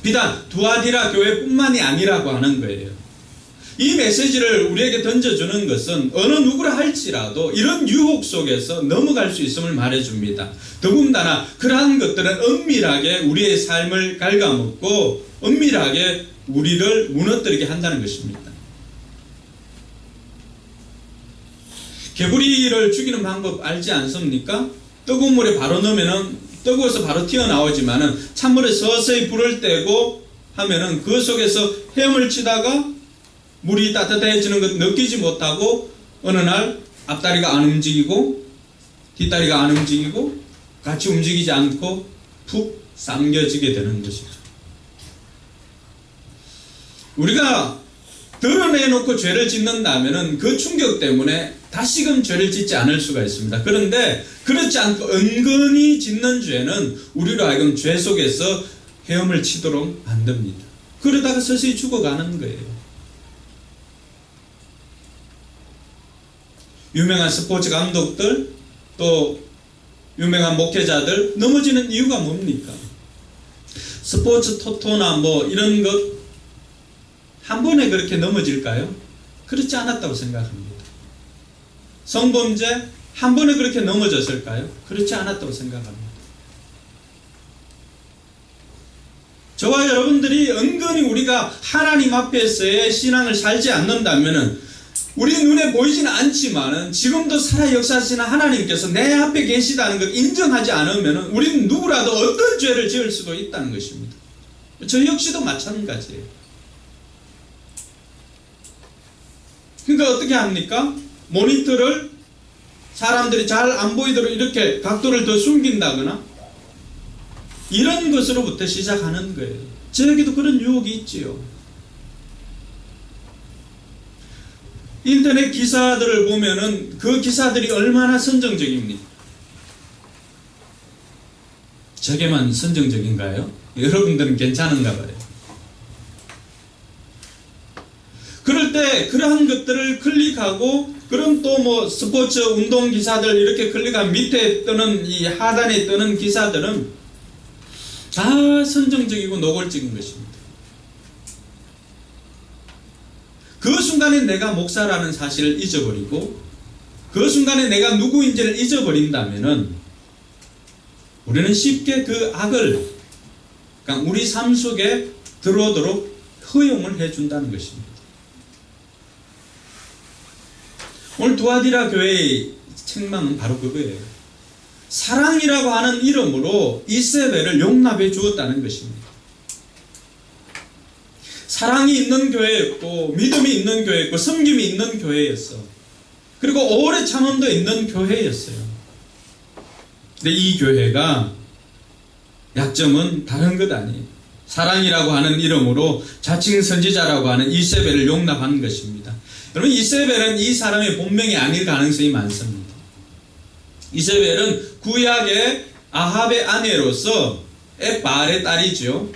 비단 두아디라 교회뿐만이 아니라고 하는 거예요. 이 메시지를 우리에게 던져주는 것은 어느 누구라 할지라도 이런 유혹 속에서 넘어갈 수 있음을 말해줍니다. 더군다나 그러한 것들은 은밀하게 우리의 삶을 갉아먹고 은밀하게 우리를 무너뜨리게 한다는 것입니다. 개구리를 죽이는 방법 알지 않습니까? 뜨거운 물에 바로 넣으면은 뜨거워서 바로 튀어나오지만은 찬물에 서서히 불을 떼고 하면은 그 속에서 헤엄을 치다가 물이 따뜻해지는 것 느끼지 못하고 어느 날 앞다리가 안 움직이고 뒷다리가 안 움직이고 같이 움직이지 않고 푹 삼겨지게 되는 것이죠. 우리가 드러내놓고 죄를 짓는다면은 그 충격 때문에 다시금 죄를 짓지 않을 수가 있습니다. 그런데 그렇지 않고 은근히 짓는 죄는 우리로 하여금 죄 속에서 헤엄을 치도록 만듭니다. 그러다가 서서히 죽어가는 거예요. 유명한 스포츠 감독들 또 유명한 목회자들 넘어지는 이유가 뭡니까? 스포츠 토토나 뭐 이런 것 한 번에 그렇게 넘어질까요? 그렇지 않았다고 생각합니다. 성범죄 한 번에 그렇게 넘어졌을까요? 그렇지 않았다고 생각합니다. 저와 여러분들이 은근히 우리가 하나님 앞에서의 신앙을 살지 않는다면은 우리 눈에 보이지는 않지만은 지금도 살아 역사하시는 하나님께서 내 앞에 계시다는 걸 인정하지 않으면은 우리는 누구라도 어떤 죄를 지을 수도 있다는 것입니다. 저 역시도 마찬가지예요. 그러니까 어떻게 합니까? 모니터를 사람들이 잘 안 보이도록 이렇게 각도를 더 숨긴다거나 이런 것으로부터 시작하는 거예요. 저에게도 그런 유혹이 있지요. 인터넷 기사들을 보면은 그 기사들이 얼마나 선정적입니까? 저게만 선정적인가요? 여러분들은 괜찮은가 봐요. 그럴 때 그러한 것들을 클릭하고 그럼 또 뭐 스포츠 운동 기사들 이렇게 클릭한 밑에 뜨는 이 하단에 뜨는 기사들은 다 선정적이고 노골적인 것입니다. 그 순간에 내가 목사라는 사실을 잊어버리고 그 순간에 내가 누구인지를 잊어버린다면은 우리는 쉽게 그 악을 그러니까 우리 삶 속에 들어오도록 허용을 해준다는 것입니다. 오늘 두아디라 교회의 책망은 바로 그거예요. 사랑이라고 하는 이름으로 이세벨을 용납해 주었다는 것입니다. 사랑이 있는 교회였고 믿음이 있는 교회였고 섬김이 있는 교회였어. 그리고 오래 참음도 있는 교회였어요. 근데 이 교회가 약점은 다른 것 아니에요. 사랑이라고 하는 이름으로 자칭 선지자라고 하는 이세벨을 용납한 것입니다. 여러분 이세벨은 이 사람의 본명이 아닐 가능성이 많습니다. 이세벨은 구약의 아합의 아내로서 에발의 딸이죠.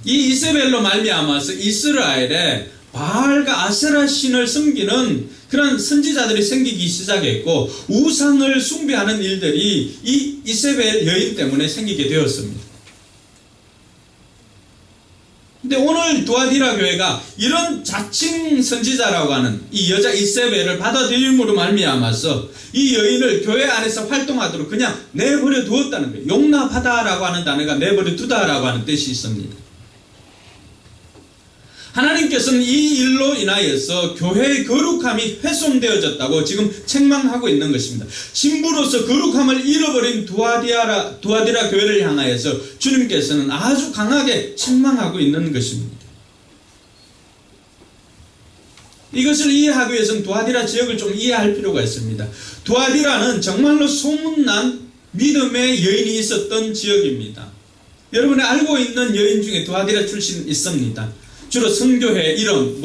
이 이세벨로 말미암아서 이스라엘에 바알과 아세라 신을 섬기는 그런 선지자들이 생기기 시작했고 우상을 숭배하는 일들이 이 이세벨 여인 때문에 생기게 되었습니다. 근데 오늘 두아디라 교회가 이런 자칭 선지자라고 하는 이 여자 이세벨을 받아들임으로 말미암아서 이 여인을 교회 안에서 활동하도록 그냥 내버려 두었다는 거예요. 용납하다라고 하는 단어가 내버려 두다라고 하는 뜻이 있습니다. 하나님께서는 이 일로 인하여서 교회의 거룩함이 훼손되어졌다고 지금 책망하고 있는 것입니다. 신부로서 거룩함을 잃어버린 두아디라 교회를 향하여서 주님께서는 아주 강하게 책망하고 있는 것입니다. 이것을 이해하기 위해서는 두아디라 지역을 좀 이해할 필요가 있습니다. 두아디라는 정말로 소문난 믿음의 여인이 있었던 지역입니다. 여러분이 알고 있는 여인 중에 두아디라 출신 있습니다. 주로 성교회 이름,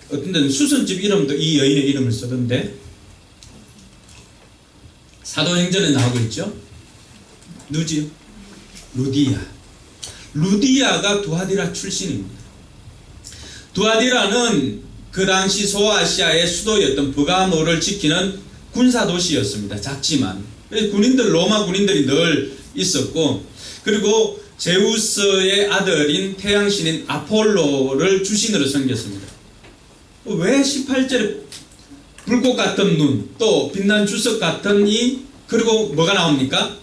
어떤 데는 수선집 이름도 이 여인의 이름을 쓰던데, 사도행전에 나오고 있죠. 누지요? 루디아가 두아디라 출신입니다. 두아디라는 그 당시 소아시아의 수도였던 버가모를 지키는 군사도시였습니다. 작지만 로마 군인들이 늘 있었고, 그리고 제우스의 아들인 태양신인 아폴로를 주신으로 섬겼습니다. 왜 18절에 불꽃 같은 눈, 또 빛난 주석 같은 그리고 뭐가 나옵니까?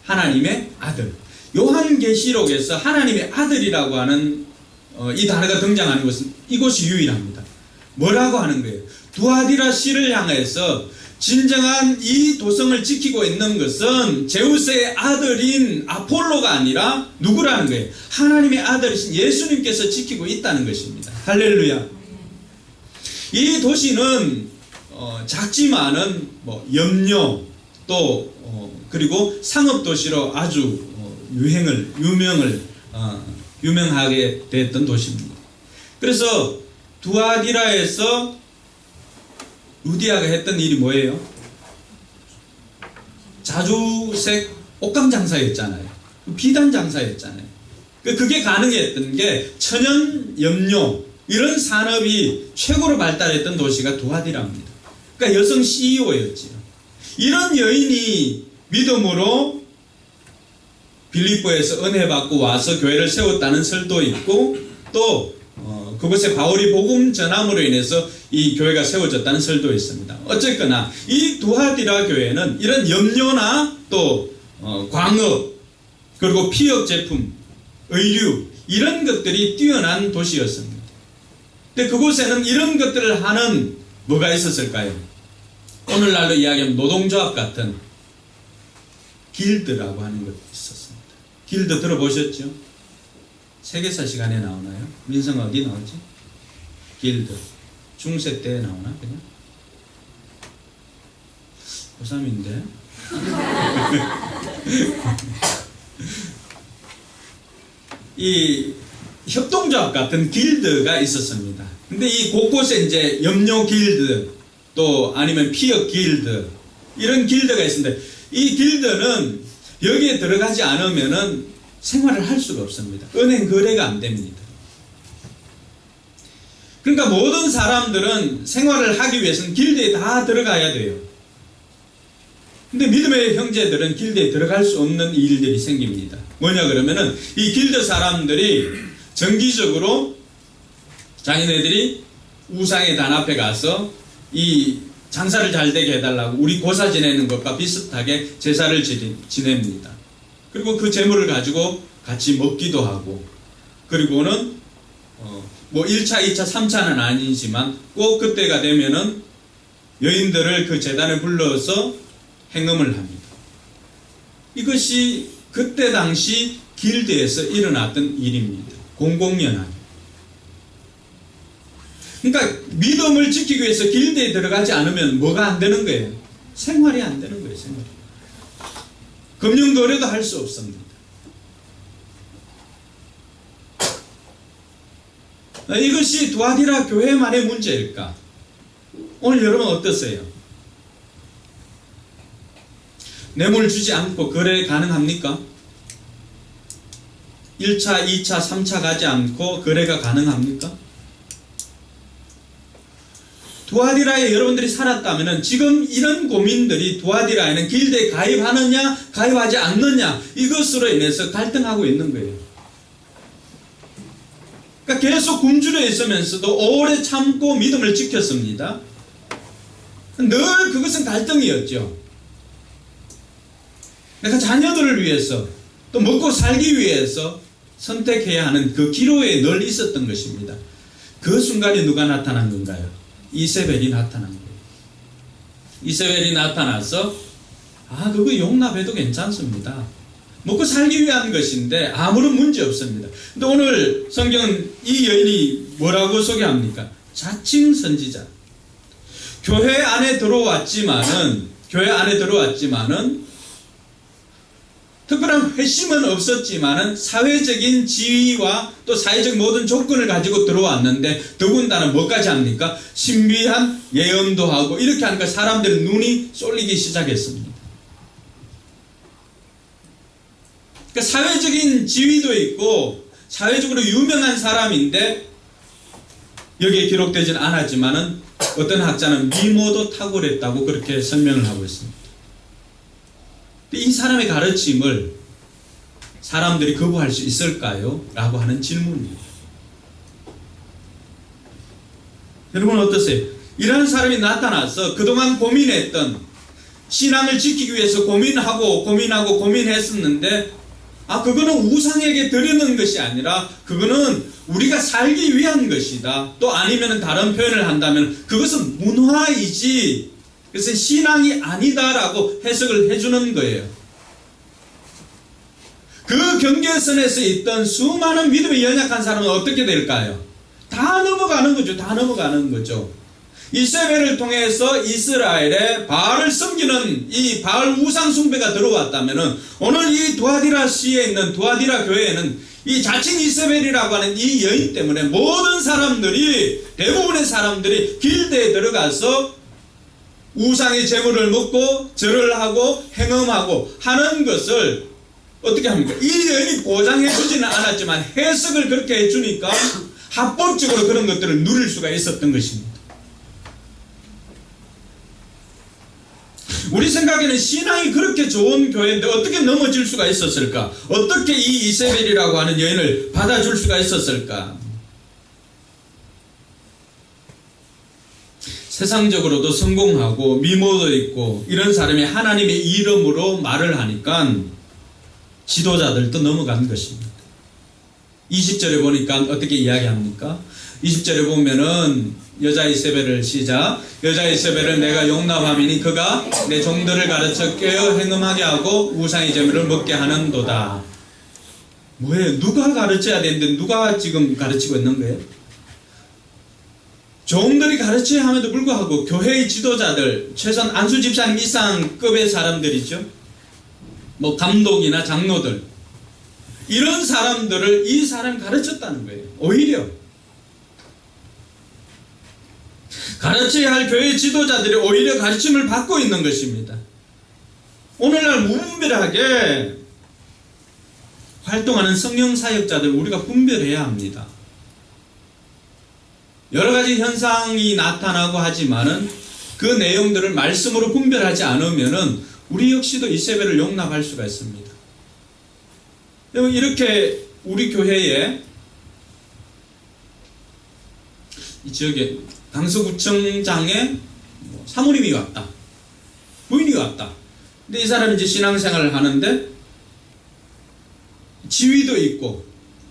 하나님의 아들. 요한계시록에서 하나님의 아들이라고 하는 이 단어가 등장하는 것은 이곳이 유일합니다. 뭐라고 하는 거예요? 두아디라 씨를 향해서 진정한 이 도성을 지키고 있는 것은 제우스의 아들인 아폴로가 아니라 누구라는 거예요? 하나님의 아들이신 예수님께서 지키고 있다는 것입니다. 할렐루야. 이 도시는 작지만은 염려 또 그리고 상업 도시로 아주 유명하게 됐던 도시입니다. 그래서 두아디라에서 루디아가 했던 일이 뭐예요? 자주색 옷감 장사였잖아요. 비단 장사였잖아요. 그게 가능했던 게 천연 염료 이런 산업이 최고로 발달했던 도시가 두아디라입니다. 그러니까 여성 CEO였지요. 이런 여인이 믿음으로 빌립보에서 은혜 받고 와서 교회를 세웠다는 설도 있고, 또 그곳에 바울이 복음 전함으로 인해서 이 교회가 세워졌다는 설도 있습니다. 어쨌거나 이 두아디라 교회는 이런 염료나 또 광업 그리고 피혁 제품, 의류 이런 것들이 뛰어난 도시였습니다. 근데 그곳에는 이런 것들을 하는 뭐가 있었을까요? 오늘날로 이야기하면 노동조합 같은 길드라고 하는 것이 있었습니다. 길드 들어보셨죠? 세계사 시간에 나오나요? 민성 어디 나오지? 길드. 중세 때 나오나 그냥? 고3인데. 이 협동조합 같은 길드가 있었습니다. 근데 이 곳곳에 이제 염료 길드 또 아니면 피혁 길드 이런 길드가 있습니다. 이 길드는 여기에 들어가지 않으면은 생활을 할 수가 없습니다. 은행 거래가 안 됩니다. 그러니까 모든 사람들은 생활을 하기 위해서는 길드에 다 들어가야 돼요. 근데 믿음의 형제들은 길드에 들어갈 수 없는 일들이 생깁니다. 뭐냐 그러면은 이 길드 사람들이 정기적으로 자기네들이 우상의 단 앞에 가서 이 장사를 잘 되게 해달라고 우리 고사 지내는 것과 비슷하게 제사를 지냅니다. 그리고 그 재물을 가지고 같이 먹기도 하고, 그리고는 1차, 2차, 3차는 아니지만 꼭 그때가 되면은 여인들을 그 제단에 불러서 행음을 합니다. 이것이 그때 당시 길드에서 일어났던 일입니다. 공공연하게. 그러니까 믿음을 지키기 위해서 길드에 들어가지 않으면 뭐가 안 되는 거예요? 생활이 안 되는 거예요. 생활이. 금융거래도 할 수 없습니다. 이것이 두아디라 교회만의 문제일까? 오늘 여러분 어떠세요? 뇌물 주지 않고 거래 가능합니까? 1차, 2차, 3차 가지 않고 거래가 가능합니까? 두아디라에 여러분들이 살았다면 지금 이런 고민들이 두아디라에는 길드에 가입하느냐 가입하지 않느냐 이것으로 인해서 갈등하고 있는 거예요. 그러니까 계속 굶주려 있으면서도 오래 참고 믿음을 지켰습니다. 늘 그것은 갈등이었죠. 내가 자녀들을 위해서 또 먹고 살기 위해서 선택해야 하는 그 기로에 늘 있었던 것입니다. 그 순간에 누가 나타난 건가요? 이세벨이 나타난 거예요. 이세벨이 나타나서 그거 용납해도 괜찮습니다. 먹고 살기 위한 것인데 아무런 문제 없습니다. 근데 오늘 성경은 이 여인이 뭐라고 소개합니까? 자칭 선지자. 교회 안에 들어왔지만은 특별한 회심은 없었지만은 사회적인 지위와 또 사회적 모든 조건을 가지고 들어왔는데 더군다나 뭐까지 합니까? 신비한 예언도 하고 이렇게 하니까 사람들의 눈이 쏠리기 시작했습니다. 그러니까 사회적인 지위도 있고 사회적으로 유명한 사람인데 여기에 기록되지는 않았지만은 어떤 학자는 미모도 탁월했다고 그렇게 설명을 하고 있습니다. 이 사람의 가르침을 사람들이 거부할 수 있을까요? 라고 하는 질문입니다. 여러분 어떠세요? 이런 사람이 나타나서 그동안 고민했던 신앙을 지키기 위해서 고민했었는데 그거는 우상에게 드리는 것이 아니라 그거는 우리가 살기 위한 것이다. 또 아니면 다른 표현을 한다면 그것은 문화이지 그래서 신앙이 아니다라고 해석을 해주는 거예요. 그 경계선에서 있던 수많은 믿음이 연약한 사람은 어떻게 될까요? 다 넘어가는 거죠. 다 넘어가는 거죠. 이세벨을 통해서 이스라엘에 바알을 섬기는 이 바알 우상 숭배가 들어왔다면은 오늘 이 두아디라 시에 있는 두아디라 교회에는 이 자칭 이세벨이라고 하는 이 여인 때문에 모든 사람들이 대부분의 사람들이 길드에 들어가서 우상의 제물을 먹고 절을 하고 행음하고 하는 것을 어떻게 합니까? 이 여인이 보장해 주지는 않았지만 해석을 그렇게 해주니까 합법적으로 그런 것들을 누릴 수가 있었던 것입니다. 우리 생각에는 신앙이 그렇게 좋은 교회인데 어떻게 넘어질 수가 있었을까? 어떻게 이 이세벨이라고 하는 여인을 받아줄 수가 있었을까? 세상적으로도 성공하고 미모도 있고 이런 사람이 하나님의 이름으로 말을 하니까 지도자들도 넘어간 것입니다. 20절에 보니까 어떻게 이야기합니까? 20절에 보면은 여자 이세벨을 시작. 여자 이세벨을 내가 용납함이니 그가 내 종들을 가르쳐 깨어 행음하게 하고 우상의 제물을 먹게 하는도다. 뭐예요? 누가 가르쳐야 되는데 누가 지금 가르치고 있는 거예요? 종들이 가르쳐야 함에도 불구하고 교회의 지도자들, 최소한 안수 집사님 이상급의 사람들이죠. 뭐 감독이나 장로들, 이런 사람들을 이 사람이 가르쳤다는 거예요. 오히려 가르쳐야 할 교회 지도자들이 오히려 가르침을 받고 있는 것입니다. 오늘날 무분별하게 활동하는 성령 사역자들 우리가 분별해야 합니다. 여러 가지 현상이 나타나고 하지만은 그 내용들을 말씀으로 분별하지 않으면은 우리 역시도 이세벨을 용납할 수가 있습니다. 이렇게 우리 교회에 이 지역에 강서구청장에 사모님이 왔다. 부인이 왔다. 근데 이 사람이 이제 신앙생활을 하는데 지위도 있고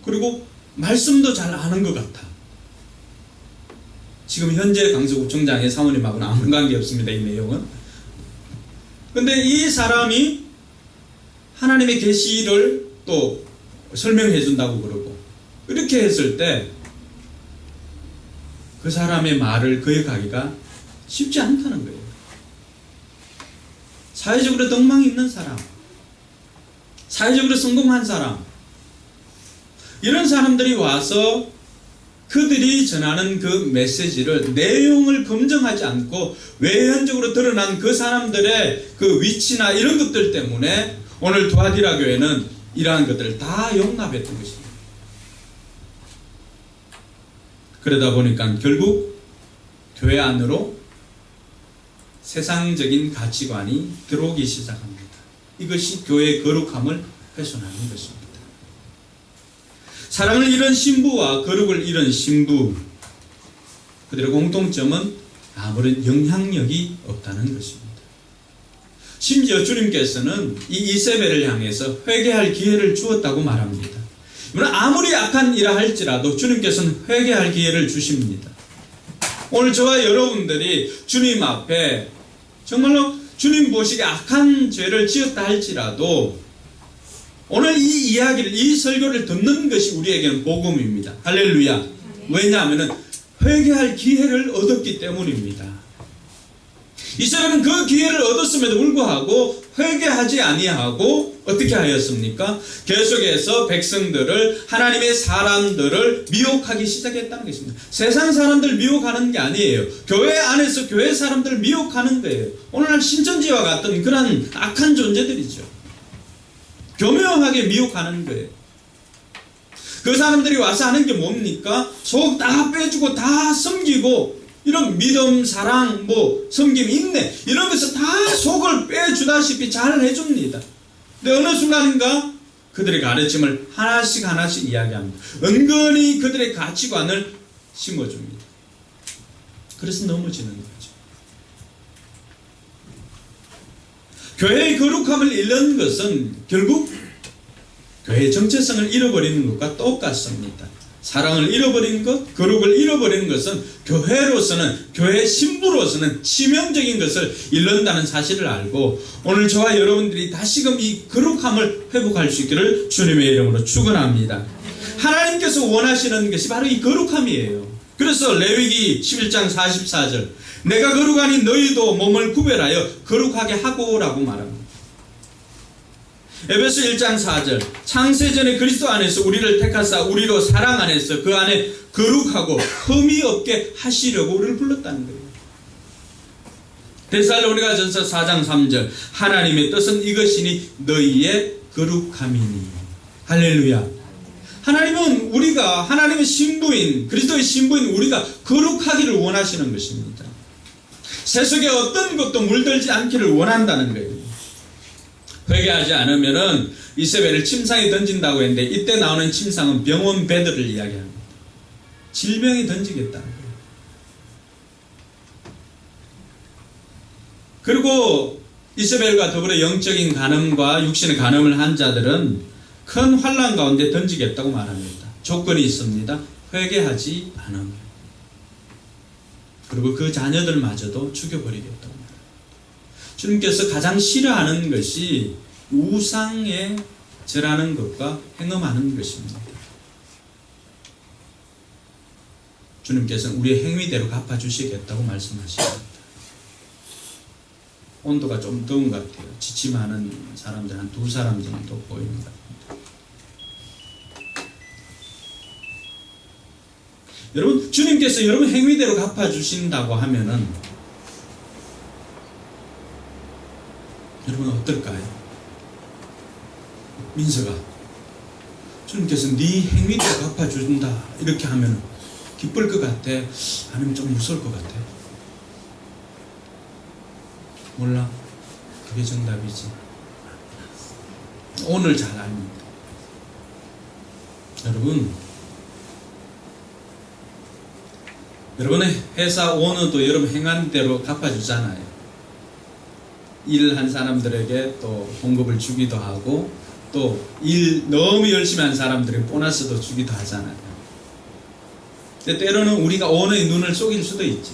그리고 말씀도 잘 아는 것 같아. 지금 현재 강서구청장의 사모님하고는 아무 관계 없습니다. 이 내용은. 근데 이 사람이 하나님의 계시를 또 설명해 준다고 그러고 이렇게 했을 때 그 사람의 말을 거역하기가 쉽지 않다는 거예요. 사회적으로 덕망이 있는 사람, 사회적으로 성공한 사람, 이런 사람들이 와서 그들이 전하는 그 메시지를 내용을 검증하지 않고 외현적으로 드러난 그 사람들의 그 위치나 이런 것들 때문에 오늘 두아디라 교회는 이러한 것들을 다 용납했던 것입니다. 그러다 보니까 결국 교회 안으로 세상적인 가치관이 들어오기 시작합니다. 이것이 교회의 거룩함을 훼손하는 것입니다. 사랑을 잃은 신부와 거룩을 잃은 신부, 그들의 공통점은 아무런 영향력이 없다는 것입니다. 심지어 주님께서는 이 이세벨을 향해서 회개할 기회를 주었다고 말합니다. 물론 아무리 악한 일을 할지라도 주님께서는 회개할 기회를 주십니다. 오늘 저와 여러분들이 주님 앞에 정말로 주님 보시기에 악한 죄를 지었다 할지라도 오늘 이 이야기를, 이 설교를 듣는 것이 우리에게는 복음입니다. 할렐루야. 왜냐하면 회개할 기회를 얻었기 때문입니다. 이스라엘은 그 기회를 얻었음에도 불구하고 회개하지 아니하고 어떻게 하였습니까? 계속해서 백성들을, 하나님의 사람들을 미혹하기 시작했다는 것입니다. 세상 사람들 미혹하는 게 아니에요. 교회 안에서 교회 사람들을 미혹하는 거예요. 오늘날 신천지와 같은 그런 악한 존재들이죠. 교묘하게 미혹하는 거예요. 그 사람들이 와서 하는 게 뭡니까? 속 다 빼주고 다 섬기고, 이런 믿음, 사랑, 섬김, 인내, 이런 것을 다 속을 빼주다시피 잘 해줍니다. 근데 어느 순간인가 그들의 가르침을 하나씩 이야기합니다. 은근히 그들의 가치관을 심어줍니다. 그래서 넘어지는 거죠. 교회의 거룩함을 잃는 것은 결국 교회의 정체성을 잃어버리는 것과 똑같습니다. 사랑을 잃어버린 것, 거룩을 잃어버리는 것은 교회로서는, 교회 신부로서는 치명적인 것을 잃는다는 사실을 알고, 오늘 저와 여러분들이 다시금 이 거룩함을 회복할 수 있기를 주님의 이름으로 축원합니다. 하나님께서 원하시는 것이 바로 이 거룩함이에요. 그래서 레위기 11장 44절, 내가 거룩하니 너희도 몸을 구별하여 거룩하게 하고라고 말합니다. 에베소 1장 4절, 창세전에 그리스도 안에서 우리를 택하사 우리로 사랑 안에서 그 안에 거룩하고 흠이 없게 하시려고 우리를 불렀다는 거예요. 데살로니가전서 4장 3절, 하나님의 뜻은 이것이니 너희의 거룩함이니. 할렐루야. 하나님은 우리가, 하나님의 신부인, 그리스도의 신부인 우리가 거룩하기를 원하시는 것입니다. 세속에 어떤 것도 물들지 않기를 원한다는 거예요. 회개하지 않으면은 이세벨을 침상에 던진다고 했는데, 이때 나오는 침상은 병원 베드를 이야기합니다. 질병에 던지겠다는 거예요. 그리고 이세벨과 더불어 영적인 간음과 육신의 간음을 한 자들은 큰 환난 가운데 던지겠다고 말합니다. 조건이 있습니다. 회개하지 않음. 그리고 그 자녀들마저도 죽여버리겠다고. 주님께서 가장 싫어하는 것이 우상에 절하는 것과 행음하는 것입니다. 주님께서는 우리의 행위대로 갚아주시겠다고 말씀하십니다. 온도가 좀 더운 것 같아요. 지침하는 사람들 한 2사람 정도 보이는 것 같습니다. 여러분, 주님께서 여러분 행위대로 갚아주신다고 하면은 여러분 어떨까요? 민서가 주님께서 네 행위대로 갚아준다 이렇게 하면 기쁠 것 같아? 아니면 좀 무서울 것 같아? 몰라. 그게 정답이지. 오늘 잘 압니다. 여러분의 회사 오너도 여러분 행한 대로 갚아주잖아요. 일한 사람들에게 또 봉급을 주기도 하고, 또 일 너무 열심히 한 사람들에게 보너스도 주기도 하잖아요. 근데 때로는 우리가 오너의 눈을 속일 수도 있지.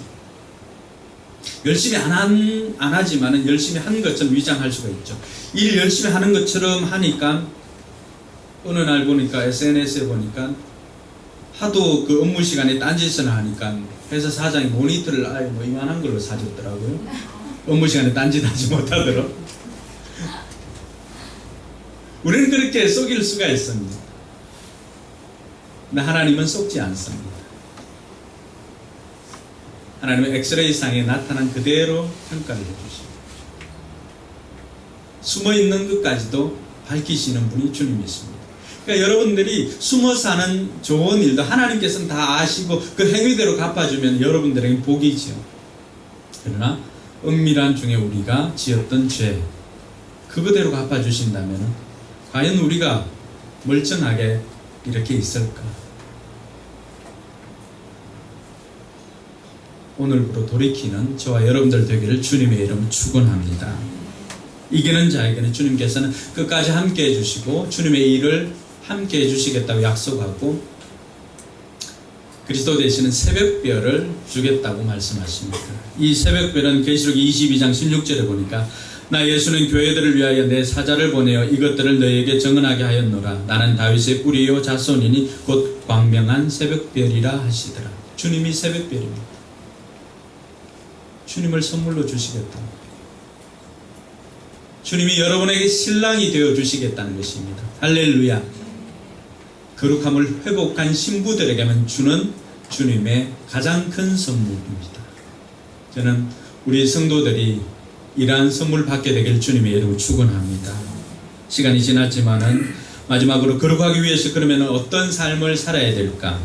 열심히 안 하지만은 열심히 한 것처럼 위장할 수가 있죠. 일 열심히 하는 것처럼 하니까 어느 날 보니까 SNS에 보니까 하도 그 업무 시간에 딴짓을 하니까 회사 사장이 모니터를 이만한 걸로 사줬더라고요. 업무 시간에 딴짓하지 못하도록. 우리는 그렇게 속일 수가 있습니다. 근데 하나님은 속지 않습니다. 하나님은 엑스레이 상에 나타난 그대로 평가를 해주십니다. 숨어있는 것까지도 밝히시는 분이 주님이십니다. 그러니까 여러분들이 숨어서 하는 좋은 일도 하나님께서는 다 아시고 그 행위대로 갚아주면 여러분들에게 복이지요. 그러나 은밀한 중에 우리가 지었던 죄, 그거대로 갚아주신다면 과연 우리가 멀쩡하게 이렇게 있을까? 오늘부로 돌이키는 저와 여러분들 되기를 주님의 이름으로 축원합니다. 이기는 자에게는 주님께서는 끝까지 함께 해주시고 주님의 일을 함께 해주시겠다고 약속하고 그리스도 되시는 새벽별을 주겠다고 말씀하십니다. 이 새벽별은 계시록 22장 16절에 보니까 나 예수는 교회들을 위하여 내 사자를 보내어 이것들을 너희에게 정언하게 하였노라. 나는 다윗의 뿌리요 자손이니 곧 광명한 새벽별이라 하시더라. 주님이 새벽별입니다. 주님을 선물로 주시겠다. 주님이 여러분에게 신랑이 되어 주시겠다는 것입니다. 할렐루야. 거룩함을 회복한 신부들에게만 주는 주님의 가장 큰 선물입니다. 저는 우리 성도들이 이러한 선물 받게 되길 주님의 이름으로 축원합니다. 시간이 지났지만은 마지막으로 거룩하기 위해서 그러면 어떤 삶을 살아야 될까?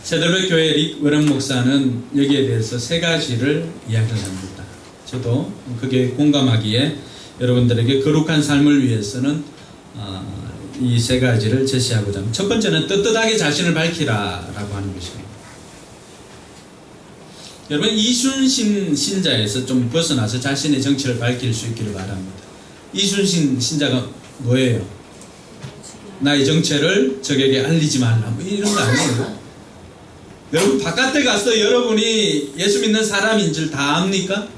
세들베 교회 릭 워런 목사는 여기에 대해서 세 가지를 이야기를 합니다. 저도 그게 공감하기에 여러분들에게 거룩한 삶을 위해서는 이 세 가지를 제시하고자 합니다. 첫 번째는 떳떳하게 자신을 밝히라라고 하는 것입니다. 여러분, 이순신 신자에서 좀 벗어나서 자신의 정체를 밝힐 수 있기를 바랍니다. 이순신 신자가 뭐예요? 나의 정체를 적에게 알리지 말라, 뭐 이런 거 아니에요? 여러분, 바깥에 가서 여러분이 예수 믿는 사람인 줄 다 압니까?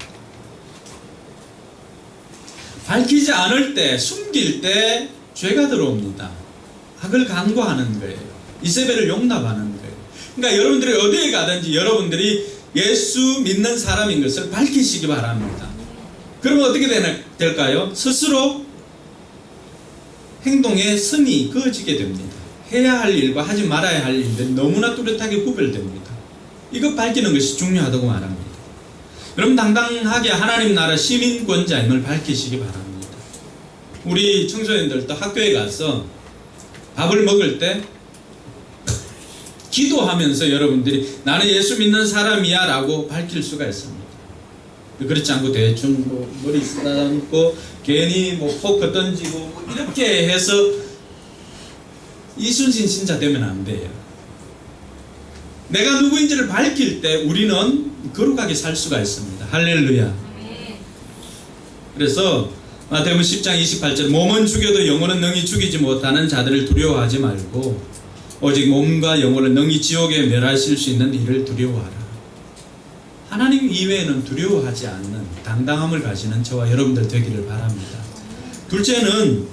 밝히지 않을 때, 숨길 때 죄가 들어옵니다. 악을 간과하는 거예요. 이세벨을 용납하는 거예요. 그러니까 여러분들이 어디에 가든지 여러분들이 예수 믿는 사람인 것을 밝히시기 바랍니다. 그러면 어떻게 될까요? 스스로 행동에 선이 그어지게 됩니다. 해야 할 일과 하지 말아야 할 일들이 너무나 뚜렷하게 구별됩니다. 이거 밝히는 것이 중요하다고 말합니다. 여러분, 당당하게 하나님 나라 시민권자임을 밝히시기 바랍니다. 우리 청소년들도 학교에 가서 밥을 먹을 때 기도하면서 여러분들이 나는 예수 믿는 사람이야 라고 밝힐 수가 있습니다. 그렇지 않고 대충 머리 쓰다듬고 괜히 포크 던지고 이렇게 해서 이순신 신자 되면 안 돼요. 내가 누구인지를 밝힐 때 우리는 거룩하게 살 수가 있습니다. 할렐루야. 그래서 마태복음 10장 28절 몸은 죽여도 영혼은 능히 죽이지 못하는 자들을 두려워하지 말고 오직 몸과 영혼을 능히 지옥에 멸하실 수 있는 이를 두려워하라. 하나님 이외에는 두려워하지 않는 당당함을 가지는 저와 여러분들 되기를 바랍니다. 둘째는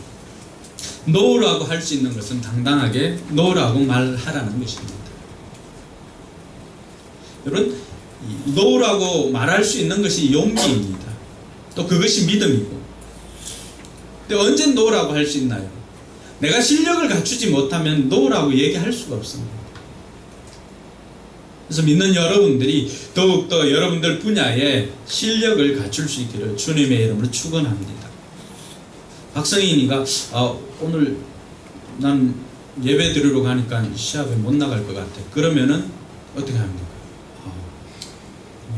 노라고 할 수 있는 것은 당당하게 노라고 말하라는 것입니다. 여러분, 노라고 말할 수 있는 것이 용기입니다. 또 그것이 믿음이고. 근데 언제 노라고 할 수 있나요? 내가 실력을 갖추지 못하면 노라고 얘기할 수가 없습니다. 그래서 믿는 여러분들이 더욱더 여러분들 분야에 실력을 갖출 수 있기를 주님의 이름으로 축원합니다. 박성인이가 오늘 난 예배 드리러 가니까 시합에 못 나갈 것 같아. 그러면은 어떻게 합니까?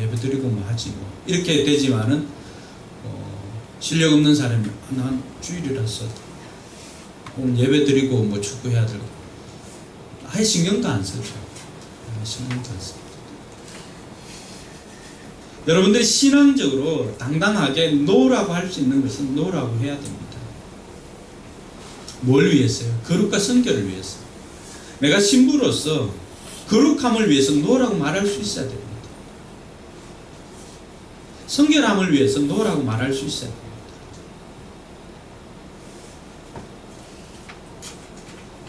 예배 드리고 뭐 하지 뭐 이렇게 되지만은 실력 없는 사람이 난 주일이라서 오늘 예배 드리고 뭐 축구해야 되고 아예 신경도 안 쓰죠. 신경도 안 씁니다. 여러분들이 신앙적으로 당당하게 노라고 할 수 있는 것은 노라고 해야 됩니다. 뭘 위해서요? 거룩과 성결을 위해서. 내가 신부로서 거룩함을 위해서 노라고 말할 수 있어야 됩니다. 성결함을 위해서 노라고 말할 수 있어야 됩니다.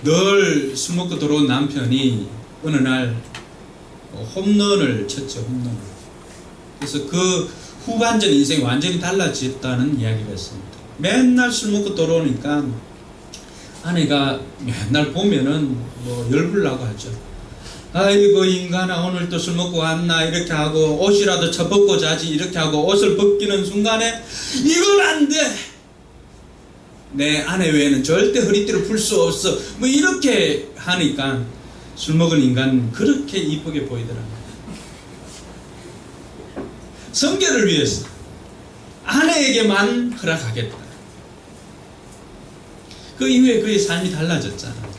늘 술 먹고 들어온 남편이 어느 날 홈런을 쳤죠. 홈런을. 그래서 그 후반전 인생이 완전히 달라졌다는 이야기가 있습니다. 맨날 술 먹고 들어오니까 아내가 맨날 보면은 뭐 열불나고 하죠. 아이고 인간아 오늘 또 술 먹고 왔나 이렇게 하고 옷이라도 쳐벗고 자지 이렇게 하고 옷을 벗기는 순간에 이건 안 돼. 내 아내 외에는 절대 허리띠를 풀 수 없어. 뭐 이렇게 하니까 술 먹은 인간은 그렇게 이쁘게 보이더라고요. 성결을 위해서 아내에게만 허락하겠다. 그 이후에 그의 삶이 달라졌잖아요.